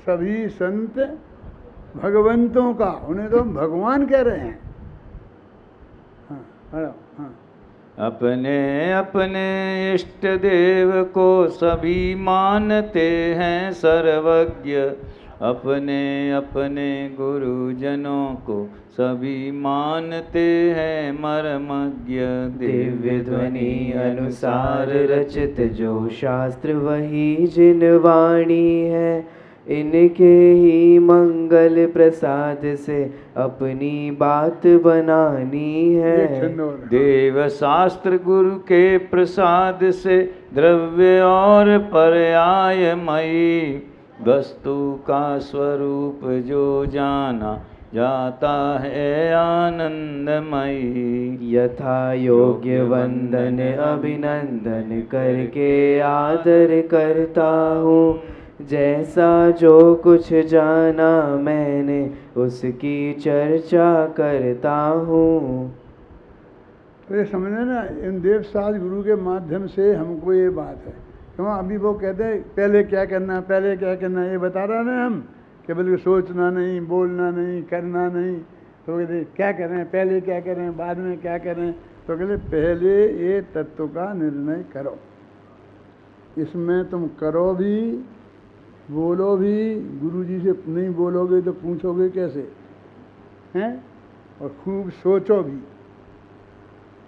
S1: सभी संत भगवंतों का। उन्हें तो हम भगवान कह रहे हैं। हाँ।
S2: अपने अपने इष्ट देव को सभी मानते हैं सर्वज्ञ, अपने अपने गुरुजनों को सभी मानते हैं मर्मज्ञ।
S3: दिव्य ध्वनि अनुसार रचित जो शास्त्र वही जिन वाणी है, इनके ही मंगल प्रसाद से अपनी बात बनानी है।
S2: देव शास्त्र गुरु के प्रसाद से द्रव्य और पर्यायमयी वस्तु का स्वरूप जो जाना जाता है आनंदमयी।
S3: यथा योग्य वंदन अभिनंदन करके आदर करता हूँ, जैसा जो कुछ जाना मैंने उसकी चर्चा करता हूँ।
S1: तो ये समझे ना, इन देवसाज गुरु के माध्यम से हमको ये बात है। क्यों अभी वो कहते हैं पहले क्या करना, पहले क्या करना, ये बता रहे हैं हम कि बल्कि सोचना नहीं, बोलना नहीं, करना नहीं। तो कहते क्या करें, पहले क्या करें, बाद में क्या करें। तो कहते पहले ये तत्व का निर्णय करो। इसमें तुम करो भी, बोलो भी। गुरु जी से नहीं बोलोगे तो पूछोगे कैसे हैं, और खूब सोचो भी।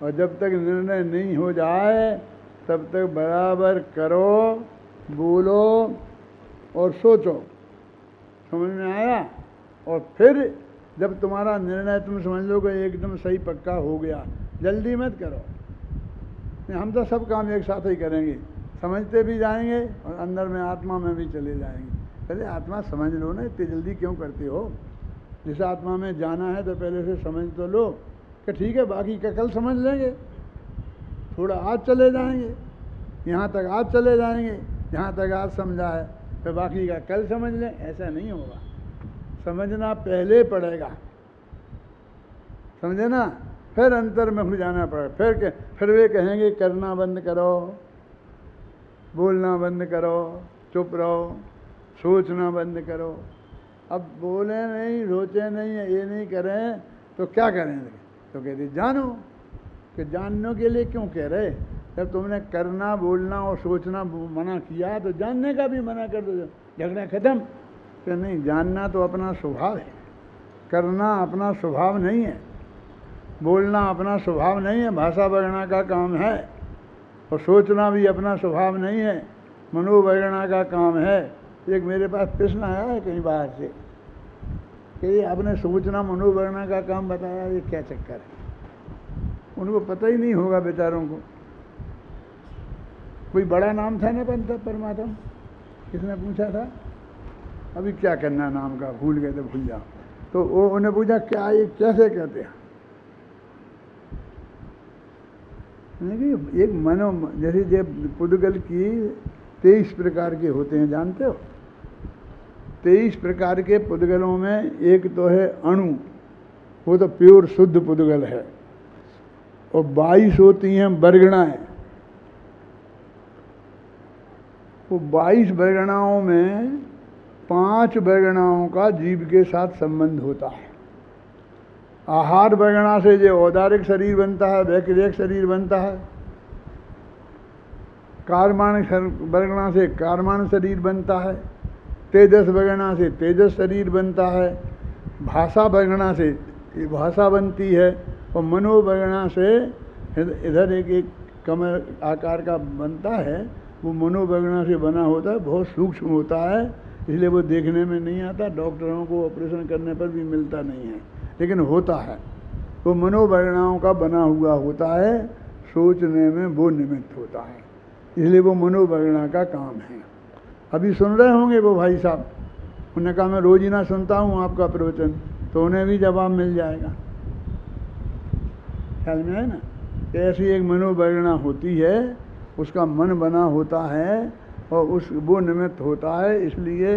S1: और जब तक निर्णय नहीं हो जाए तब तक बराबर करो, बोलो और सोचो। समझ में आया? और फिर जब तुम्हारा निर्णय तुम समझ लो कि एकदम सही पक्का हो गया, जल्दी मत करो। हम तो सब काम एक साथ ही करेंगे, समझते भी जाएंगे और अंदर में आत्मा में भी चले जाएंगे। पहले आत्मा समझ लो ना, इतनी जल्दी क्यों करते हो? जिस आत्मा में जाना है तो पहले से समझ तो लो कि ठीक है, बाकी का कल समझ लेंगे। थोड़ा आज चले जाएंगे, यहाँ तक आज चले जाएंगे, जहाँ तक आज समझा है तो बाकी का कल समझ लें। ऐसा नहीं होगा, समझना पहले पड़ेगा, समझे ना? फिर अंतर में हो जाना पड़ेगा। फिर वे कहेंगे करना बंद करो, बोलना बंद करो, चुप रहो, सोचना बंद करो। अब बोले नहीं, सोचे नहीं, ये नहीं करें तो क्या करें? तो कहते जानो, कि जानने के लिए क्यों कह रहे? जब तुमने करना, बोलना और सोचना मना किया तो जानने का भी मना कर दो, झगड़ा खत्म। कि नहीं, जानना तो अपना स्वभाव है, करना अपना स्वभाव नहीं है, बोलना अपना स्वभाव नहीं है, भाषा वर्णा का काम है। और सोचना भी अपना स्वभाव नहीं है, मनोवर्णा का काम है। एक मेरे पास प्रश्न आया है कहीं बाहर से कि आपने सोचना मनोवर्णा का काम बताया, ये क्या चक्कर है? उनको पता ही नहीं होगा बेचारों को। कोई बड़ा नाम था ना परमात्मा, किसने पूछा था अभी क्या करना नाम का, भूल गए तो भूल जाओ। तो वो उन्हें पूछा क्या ये कैसे कहते हैं? एक मनो, जैसे जब पुद्गल की 23 प्रकार के होते हैं, जानते हो? 23 प्रकार के पुद्गलों में एक तो है अणु, वो तो प्योर शुद्ध पुद्गल है। और 22 होती हैं वर्गणाएं। वो 22 वर्गणाओं में 5 वर्गणाओं का जीव के साथ संबंध होता है। आहार वर्गणा से जो औदारिक शरीर बनता है, वैक्रियक शरीर बनता है। कार्माण वर्गणा से कार्माण शरीर बनता है, तेजस वर्गणा से तेजस शरीर बनता है, भाषा वर्गणा से भाषा बनती है, और मनोवर्गणा से इधर एक एक कमर आकार का बनता है, वो मनोवर्गणा से बना होता है, बहुत सूक्ष्म होता है, इसलिए वो देखने में नहीं आता, डॉक्टरों को ऑपरेशन करने पर भी मिलता नहीं है, लेकिन होता है। वो मनोवर्गणाओं का बना हुआ होता है, सोचने में वो निमित्त होता है, इसलिए वो मनोवर्गणा का काम है। अभी सुन रहे होंगे वो भाई साहब, उन्होंने कहा मैं रोज ही ना सुनता हूँ आपका प्रवचन, तो उन्हें भी जवाब मिल जाएगा। ख्याल में है ना, ऐसी एक मनोवर्गणा होती है, उसका मन बना होता है और उस वो निमित्त होता है, इसलिए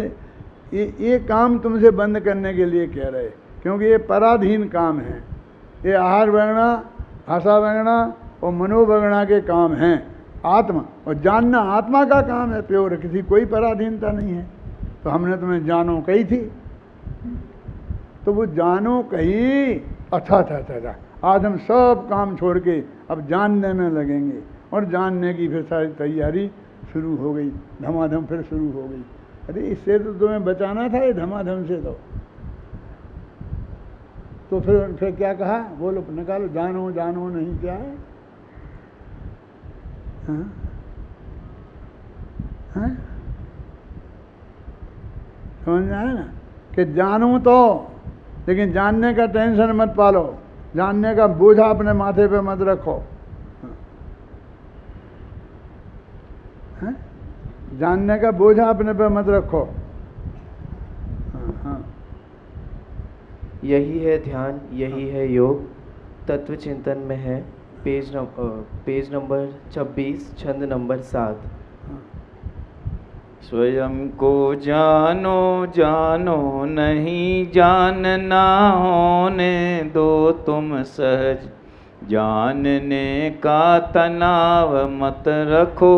S1: ये काम तुमसे बंद करने के लिए कह रहे, क्योंकि ये पराधीन काम है। ये आहार वर्गणा, भाषा वर्गणा और मनोवर्गणा के काम हैं। आत्मा और जानना आत्मा का काम है प्योर, किसी कोई पराधीनता नहीं है। तो हमने तुम्हें जानो कही थी, तो वो जानो कही, अच्छा था अच्छा, आज हम सब काम छोड़ के अब जानने में लगेंगे, और जानने की फिर सारी तैयारी शुरू हो गई, धमाधम फिर शुरू हो गई। अरे इससे तो तुम्हें बचाना था, ये धमाधम से। तो फिर क्या कहा, बोलो निकालो, जानो जानो नहीं क्या है? हाँ? हाँ? समझ में आया ना कि जानो तो, लेकिन जानने का टेंशन मत पालो, जानने का बोझा अपने माथे पे मत रखो। हाँ? जानने का बोझा अपने पे मत रखो। हाँ।
S3: यही है ध्यान, यही है योग। तत्व चिंतन में है, पेज नंबर 26, छंद नंबर 7।
S2: स्वयं को जानो जानो नहीं जानना होने दो तुम सहज, जानने का तनाव मत रखो,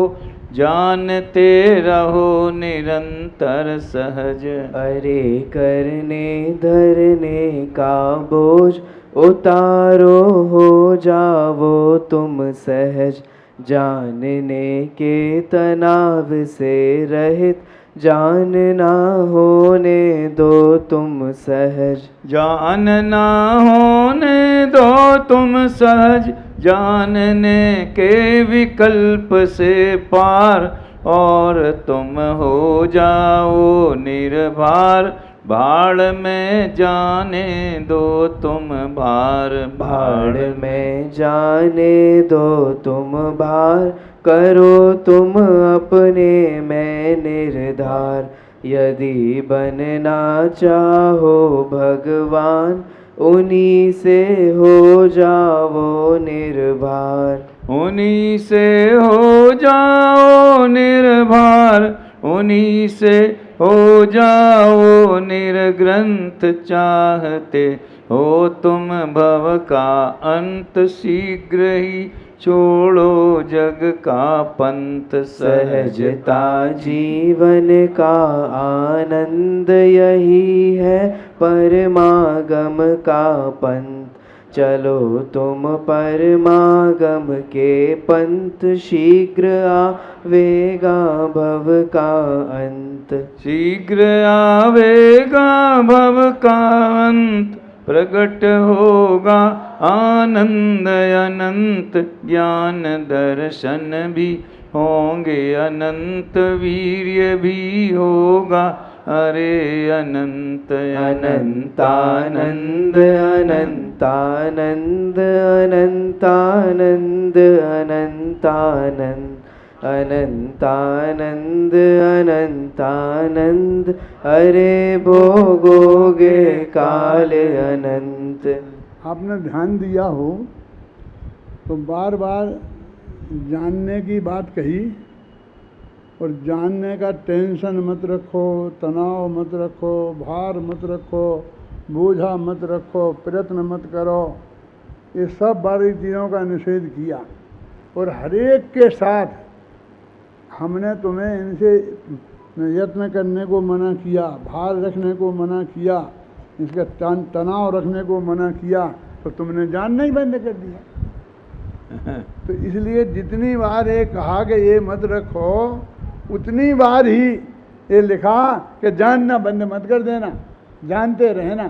S2: जानते रहो निरंतर सहज।
S3: अरे करने धरने का बोझ उतारो, हो जावो तुम सहज, जानने के तनाव से रहित, जानना होने दो तुम सहज।
S2: जानना होने दो तुम सहज, जानने के विकल्प से पार, और तुम हो जाओ निर्भार, भाड़ में जाने दो तुम भार।
S3: भाड़ में जाने दो तुम भार, करो तुम अपने में निर्धार। यदि बनना चाहो भगवान, उन्हीं से हो जाओ निर्भर।
S2: उन्हीं से हो जाओ निर्भर, उन्हीं से हो जाओ निर्ग्रंथ। चाहते हो तुम भव का अंत, शीघ्र ही छोड़ो जग का पंथ।
S3: सहजता जीवन का आनंद, यही है परमागम का पंथ। चलो तुम परमागम के पंथ, शीघ्र आवेगा भव का अंत।
S2: शीघ्र आवेगा भव का अंत, प्रकट होगा आनंद अनंत। ज्ञान दर्शन भी होंगे अनंत, वीर्य भी होगा अरे अनंत
S3: अनंतानंद अनंतानंद अनंतानंद अनंतानंद अनंतानंद अनंतानंद। अरे भोगोगे काल अनंत।
S1: आपने ध्यान दिया हो तो बार बार जानने की बात कही, और जानने का टेंशन मत रखो, तनाव मत रखो, भार मत रखो, बोझा मत रखो, प्रयत्न मत करो, ये सब बारी चीज़ों का निषेध किया। और हरेक के साथ हमने तुम्हें इनसे यत्न करने को मना किया, भार रखने को मना किया, इसका तनाव रखने को मना किया, तो तुमने जानना ही बंद कर दिया। तो इसलिए जितनी बार ये कहा कि ये मत रखो, उतनी बार ही ये लिखा कि जानना बंद मत कर देना, जानते रहना।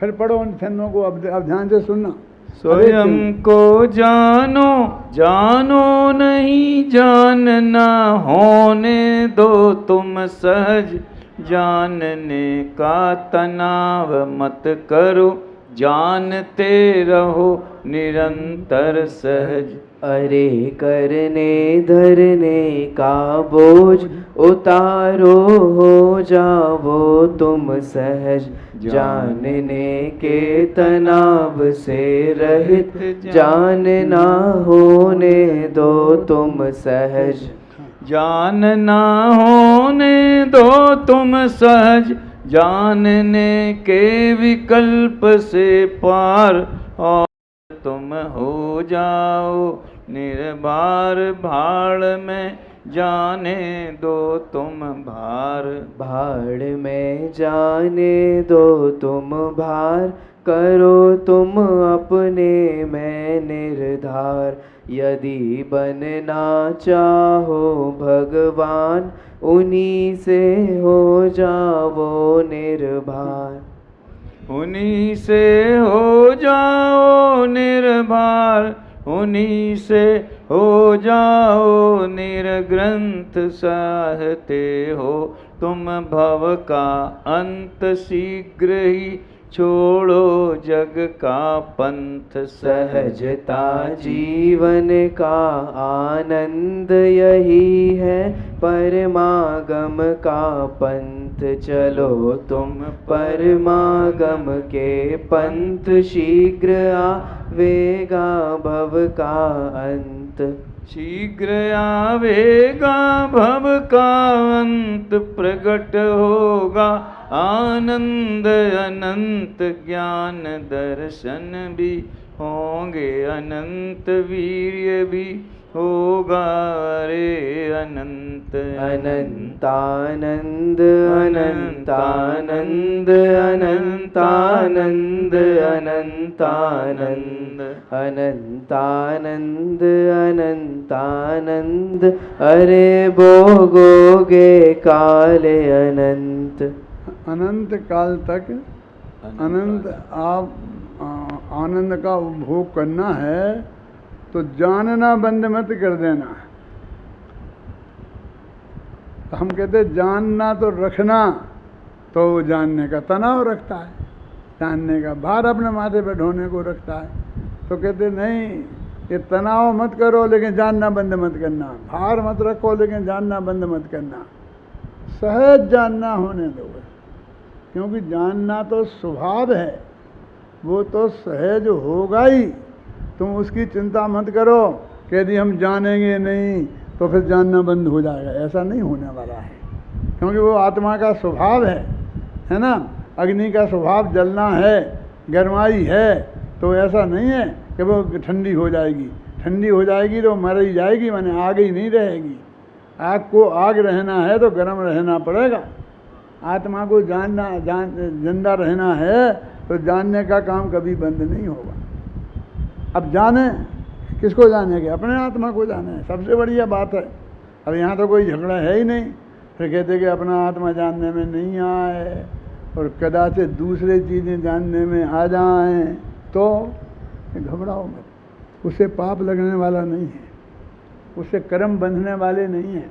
S1: फिर पढ़ो उन छंदों को, अब ध्यान से सुनना।
S2: स्वयं को जानो, जानो नहीं जानना, होने दो तुम सहज, जानने का तनाव मत करो, जानते रहो निरंतर सहज।
S3: अरे करने धरने का बोझ उतारो, हो जाओ तुम सहज, जानने के तनाव से रहित, जानना होने दो तुम सहज।
S2: जानना होने दो तुम सहज, जानने के विकल्प से पार, और तुम हो जाओ निर्भार, भाड़ में जाने दो तुम भार।
S3: भाड़ में जाने दो तुम भार, करो तुम अपने में निर्धार। यदि बनना चाहो भगवान, उन्हीं से हो जाओ निर्भर।
S2: उन्हीं से हो जाओ निर्भर, उन्हीं से हो जाओ निर्ग्रंथ, सहते हो तुम भव का अंत, शीघ्र ही छोड़ो जग का पंथ।
S3: सहजता जीवन का आनंद, यही है परमागम का पंथ। चलो तुम परमागम के पंथ, शीघ्र आवेगा भव का अंत।
S2: शीघ्र आवेगा भव का अंत, प्रकट होगा आनंद अनंत, ज्ञान दर्शन भी होंगे अनंत, वीर्य भी होगा रे अनंत।
S3: अनंतानंद अनंतानंद अनंतानंद अनंतानंद अनंतानंद अनंतानंद, अरे भोगोगे काले अनंत।
S1: अनंत काल तक अनंत आप आनंद का उपभोग करना है, तो जानना बंद मत कर देना। तो हम कहते जानना तो रखना, तो वो जानने का तनाव रखता है, जानने का भार अपने माथे पे ढोने को रखता है। तो कहते नहीं, ये तनाव मत करो लेकिन जानना बंद मत करना, भार मत रखो लेकिन जानना बंद मत करना, सहज जानना होने दो। क्योंकि जानना तो स्वभाव है, वो तो सहज होगा ही। तुम उसकी चिंता मत करो कि यदि हम जानेंगे नहीं तो फिर जानना बंद हो जाएगा, ऐसा नहीं होने वाला है। क्योंकि वो आत्मा का स्वभाव है ना। अग्नि का स्वभाव जलना है, गर्माई है, तो ऐसा नहीं है कि वो ठंडी हो जाएगी। ठंडी हो जाएगी तो मर ही जाएगी, माने आग ही नहीं रहेगी। आग को आग रहना है तो गर्म रहना पड़ेगा। आत्मा को जिंदा रहना है तो जानने का काम कभी बंद नहीं होगा। अब जाने, किसको जानेंगे? अपने आत्मा को जाने, सबसे बढ़िया बात है। अब यहाँ तो कोई झगड़ा है ही नहीं। फिर कहते कि अपना आत्मा जानने में नहीं आए और कदाचित दूसरे चीज़ें जानने में आ जाएं, तो घबराओ मत, उससे पाप लगने वाला नहीं है, उससे कर्म बंधने वाले नहीं हैं।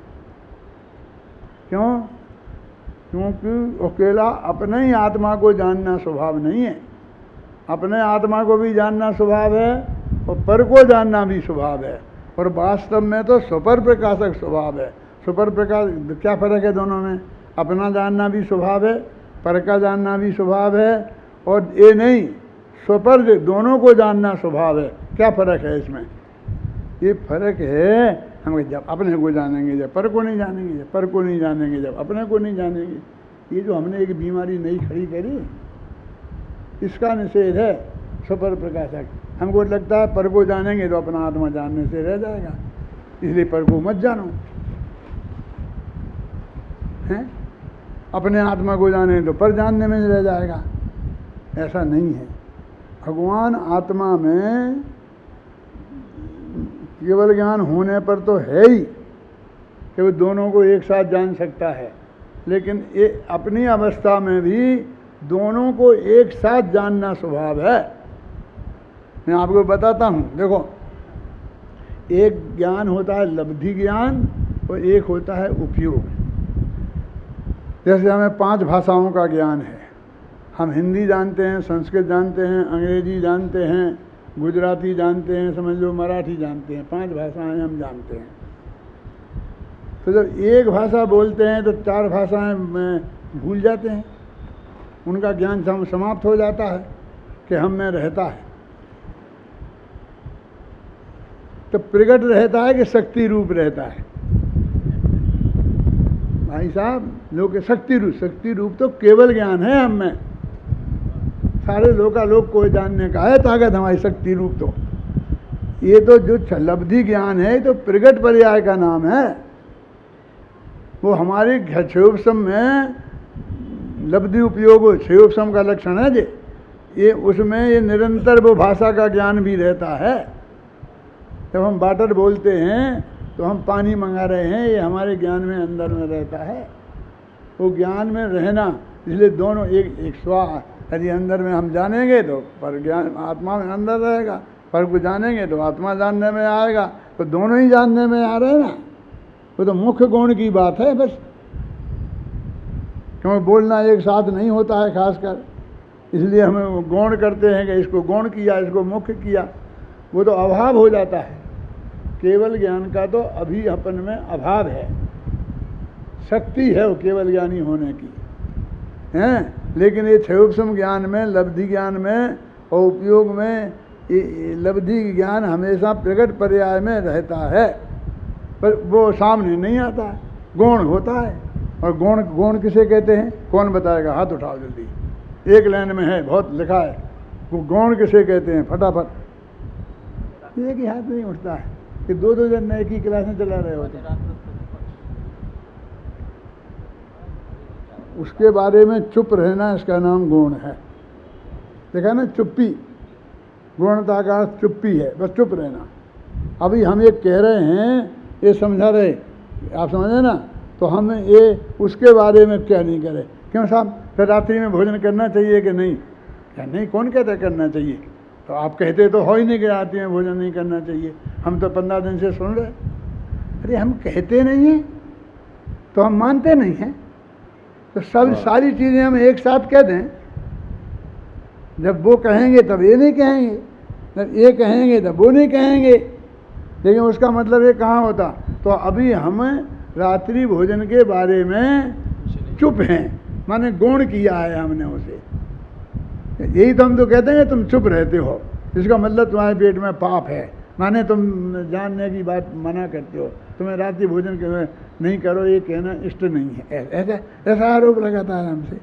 S1: क्यों? क्योंकि अकेला अपने ही आत्मा को जानना स्वभाव नहीं है। अपने आत्मा को भी जानना स्वभाव है और पर को जानना भी स्वभाव है, और वास्तव में तो स्वपर प्रकाशक स्वभाव है। स्वपर प्रकाश, क्या फर्क है दोनों में? अपना जानना भी स्वभाव है, पर का जानना भी स्वभाव है, और ये नहीं स्वपर, दोनों को जानना स्वभाव है। क्या फर्क है इसमें? ये फर्क है हम जब अपने को जानेंगे, जब पर को नहीं जानेंगे, जब पर को नहीं जानेंगे, जब अपने को नहीं जानेंगे। ये जो हमने एक बीमारी नई खड़ी करी, इसका निषेध है स्वपर प्रकाशक। हमको लगता है पर को जानेंगे तो अपना आत्मा जानने से रह जाएगा, इसलिए पर को मत जानो, हैं? अपने आत्मा को जाने तो पर जानने में रह जाएगा। ऐसा नहीं है। भगवान आत्मा में केवल ज्ञान होने पर तो है ही कि वो दोनों को एक साथ जान सकता है, लेकिन ये अपनी अवस्था में भी दोनों को एक साथ जानना स्वभाव है। मैं आपको बताता हूँ, देखो, एक ज्ञान होता है लब्धि ज्ञान और एक होता है उपयोग। जैसे हमें 5 भाषाओं का ज्ञान है, हम हिंदी जानते हैं, संस्कृत जानते हैं, अंग्रेजी जानते हैं, गुजराती जानते हैं, समझ लो मराठी जानते हैं, 5 भाषाएं हम जानते हैं। तो जब एक भाषा बोलते हैं तो 4 भाषाएं भूल जाते हैं, उनका ज्ञान समाप्त हो जाता है कि हम में रहता है। तो प्रगट रहता है कि शक्ति रूप रहता है? भाई साहब, लोग शक्ति रूप तो केवल ज्ञान है हम में। सारे लोग को जानने का है ताकत हमारी शक्ति रूप। तो ये तो जो लब्धि ज्ञान है तो प्रगट पर्याय का नाम है। वो हमारे क्षयोपशम में लब्धि उपयोग क्षयोपशम का लक्षण है जे ये, उसमें ये निरंतर वो भाषा का ज्ञान भी रहता है। जब हम वाटर बोलते हैं तो हम पानी मंगा रहे हैं, ये हमारे ज्ञान में अंदर में रहता है। वो ज्ञान में रहना, इसलिए दोनों एक स्वा, यदि अंदर में हम जानेंगे तो पर ज्ञान आत्मा में अंदर रहेगा, पर को जानेंगे तो आत्मा जानने में आएगा। तो दोनों ही जानने में आ रहे हैं ना। वो तो मुख्य गुण की बात है बस, क्योंकि बोलना एक साथ नहीं होता है खासकर, इसलिए हमें गौण करते हैं कि इसको गौण किया, इसको मुख्य किया। वो तो अभाव हो जाता है। केवल ज्ञान का तो अभी अपन में अभाव है, शक्ति है वो केवल ज्ञानी होने की हैं। लेकिन ये क्षयोपशम ज्ञान में, लब्धि ज्ञान में और उपयोग में, ये लब्धि ज्ञान हमेशा प्रगट पर्याय में रहता है, पर वो सामने नहीं आता है, गौण होता है। और गौण किसे कहते हैं? कौन बताएगा? हाथ उठाओ जल्दी। एक लाइन में है, बहुत लिखा है। वो गौण किसे कहते हैं? फटाफट। एक ही हाथ नहीं उठता है कि 2-2 जन एक ही क्लास में चला रहे होते हैं। उसके बारे में चुप रहना, इसका नाम गुण है। देखा ना, चुप्पी, गुणता का चुप्पी है, बस चुप रहना। अभी हम ये कह रहे हैं, ये समझा रहे, आप समझे ना, तो हम ये उसके बारे में क्या नहीं करें। क्यों साहब, फिर रात्रि में भोजन करना चाहिए कि नहीं? क्या नहीं, कौन कहता करना चाहिए? तो आप कहते तो हो ही नहीं कि रात्रि में भोजन नहीं करना चाहिए। हम तो 15 दिन से सुन रहे। अरे हम कहते नहीं हैं तो हम मानते नहीं हैं। तो सारी चीज़ें हम एक साथ कह दें। जब वो कहेंगे तब ये नहीं कहेंगे, जब ये कहेंगे तब वो नहीं कहेंगे। लेकिन उसका मतलब ये कहाँ होता? तो अभी हम रात्रि भोजन के बारे में चुप हैं, माने गौण किया है हमने उसे। यही तो हम तो कहते हैं तुम चुप रहते हो, इसका मतलब तुम्हारे पेट में पाप है, माने तुम जानने की बात मना करते हो, तुम्हें रात्रि भोजन नहीं करो ये कहना इष्ट नहीं है। ऐसा आरोप लगाता है हमसे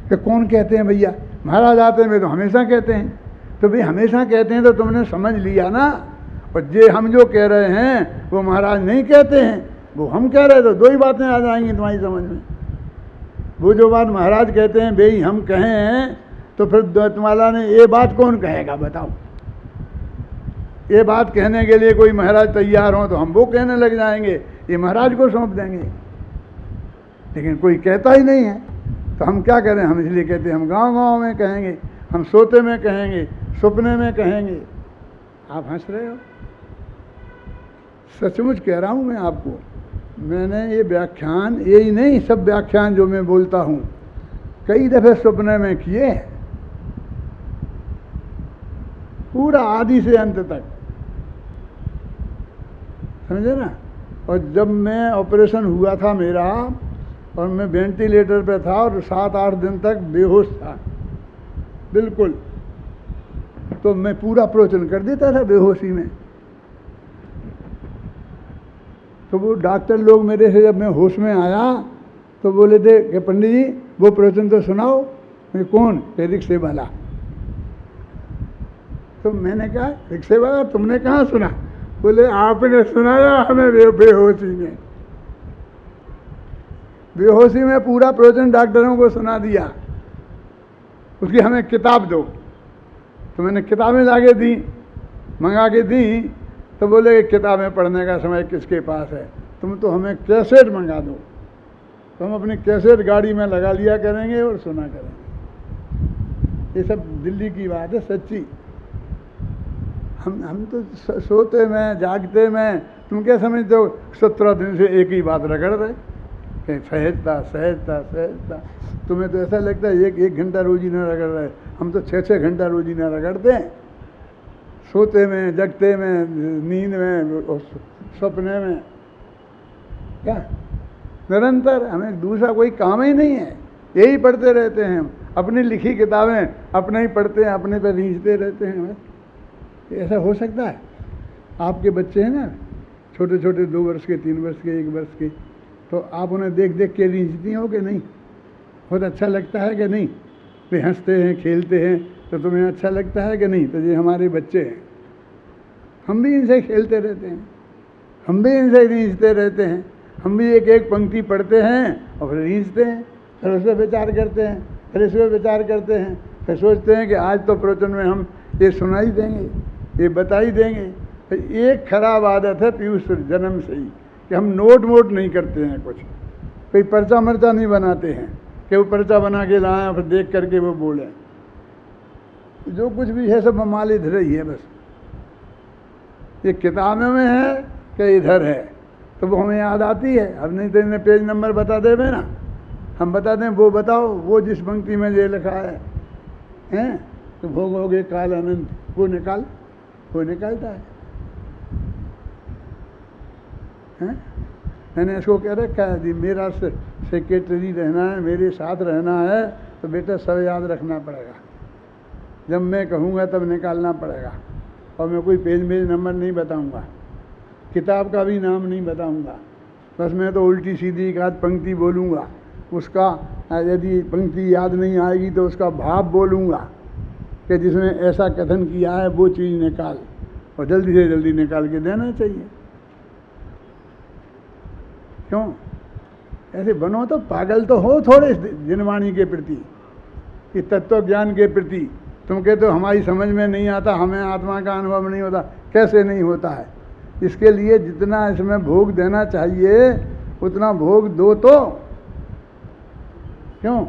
S1: कि कौन कहते हैं भैया? महाराज आते हैं तो हमेशा कहते हैं। तो भाई हमेशा कहते हैं तो तुमने समझ लिया ना। और जे हम जो कह रहे हैं वो महाराज नहीं कहते हैं, वो हम कह रहे तो 2 ही बातें आ जाएंगी तुम्हारी समझ में। वो जो बात महाराज कहते हैं भाई हम कहें तो फिर तुम्हारा ने ये बात कौन कहेगा बताओ? ये बात कहने के लिए कोई महाराज तैयार हो तो हम वो कहने लग जाएंगे, ये महाराज को सौंप देंगे। लेकिन कोई कहता ही नहीं है तो हम क्या करें? हम इसलिए कहते हैं हम गांव-गांव में कहेंगे, हम सोते में कहेंगे, सपने में कहेंगे। आप हंस रहे हो, सचमुच कह रहा हूँ मैं आपको। मैंने ये व्याख्यान, यही नहीं सब व्याख्यान जो मैं बोलता हूँ, कई दफ़े सपने में किए हैं, पूरा आदि से अंत तक, समझे ना। और जब मैं ऑपरेशन हुआ था मेरा और मैं वेंटिलेटर पे था और 7-8 दिन तक बेहोश था बिल्कुल, तो मैं पूरा प्रवचन कर देता था बेहोशी में। तो वो डॉक्टर लोग मेरे से, जब मैं होश में आया तो बोले थे कि पंडित जी वो प्रवचन तो सुनाओ। मैं कौन? कि रिक्शे वाला। तो मैंने कहा रिक्शे वाला तुमने कहाँ सुना? बोले आपने सुनाया हमें बेहोशी में। बेहोशी में पूरा प्रवचन डॉक्टरों को सुना दिया, उसकी हमें किताब दो। तो मैंने किताबें लाके दी, मंगा के दी, तो बोले किताबें पढ़ने का समय किसके पास है, तुम तो हमें कैसेट मंगा दो, तो हम अपनी कैसेट गाड़ी में लगा लिया करेंगे और सुना करेंगे। ये सब दिल्ली की बात है सच्ची। हम तो सोते में जागते में, तुम क्या समझते हो 17 दिन से एक ही बात रगड़ रहे कि सहजता सहजता सहजता। तुम्हें तो ऐसा लगता है एक घंटा रोजीना रगड़ रहे, हम तो 6-6 घंटा रोजीना रगड़ते हैं, सोते में जगते में, नींद में और सपने में। क्या निरंतर, हमें दूसरा कोई काम ही नहीं है, यही पढ़ते रहते हैं हम। अपनी लिखी किताबें अपने ही पढ़ते हैं, अपने पर रीझते रहते हैं। ऐसा हो सकता है? आपके बच्चे हैं ना छोटे छोटे, 2 वर्ष के, 3 वर्ष के, 1 वर्ष के, तो आप उन्हें देख देख के रीझती हो कि नहीं? बहुत अच्छा लगता है कि नहीं? वे हंसते हैं खेलते हैं तो तुम्हें अच्छा लगता है कि नहीं? तो ये हमारे बच्चे हैं, हम भी इनसे खेलते रहते हैं, हम भी इनसे रीझते रहते हैं, हम भी एक एक पंक्ति पढ़ते हैं और फिर रीझते हैं, फिर उस पर विचार करते हैं, फिर इस पर विचार करते हैं, फिर सोचते हैं कि आज तो प्रवचन में हम ये सुनाई देंगे, ये बताई देंगे। तो एक खराब आदत है पीयूष जन्म से ही कि हम नोट वोट नहीं करते हैं, कुछ कोई पर्चा मर्चा नहीं बनाते हैं कि वो पर्चा बना के लाएं फिर देख करके वो बोलें। जो कुछ भी है सब हमारे इधर ही है, बस ये किताबों में है कि इधर है, तो वो हमें याद आती है। अब नहीं तो इन्हें पेज नंबर बता देवे ना, हम बता दें वो बताओ, वो जिस पंक्ति में ये लिखा है हैं, तो भोगोगे काल अनंत, वो निकालता है। मैंने इसको कह रखा है जी मेरा सेक्रेटरी रहना है, मेरे साथ रहना है, तो बेटा सब याद रखना पड़ेगा, जब मैं कहूँगा तब निकालना पड़ेगा। और मैं कोई पेज नंबर नहीं बताऊँगा, किताब का भी नाम नहीं बताऊँगा, बस मैं तो उल्टी सीधी एक आध पंक्ति बोलूँगा, उसका यदि पंक्ति याद नहीं आएगी तो उसका भाव बोलूँगा कि जिसने ऐसा कथन किया है वो चीज़ निकाल, और जल्दी से जल्दी निकाल के देना चाहिए। क्यों ऐसे बनो? तो पागल तो हो थोड़े जिनवाणी के प्रति, इस तत्व ज्ञान के प्रति। तुम कहते हो हमारी समझ में नहीं आता, हमें आत्मा का अनुभव नहीं होता। कैसे नहीं होता है? इसके लिए जितना इसमें भोग देना चाहिए उतना भोग दो तो क्यों,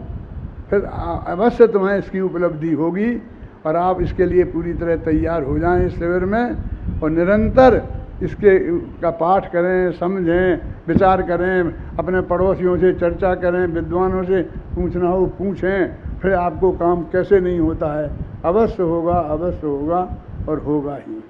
S1: फिर अवश्य तुम्हें इसकी उपलब्धि होगी और आप इसके लिए पूरी तरह तैयार हो जाएं इस शिविर में, और निरंतर इसके का पाठ करें, समझें, विचार करें, अपने पड़ोसियों से चर्चा करें, विद्वानों से पूछना हो पूछें, फिर आपको काम कैसे नहीं होता है, अवश्य होगा और होगा ही।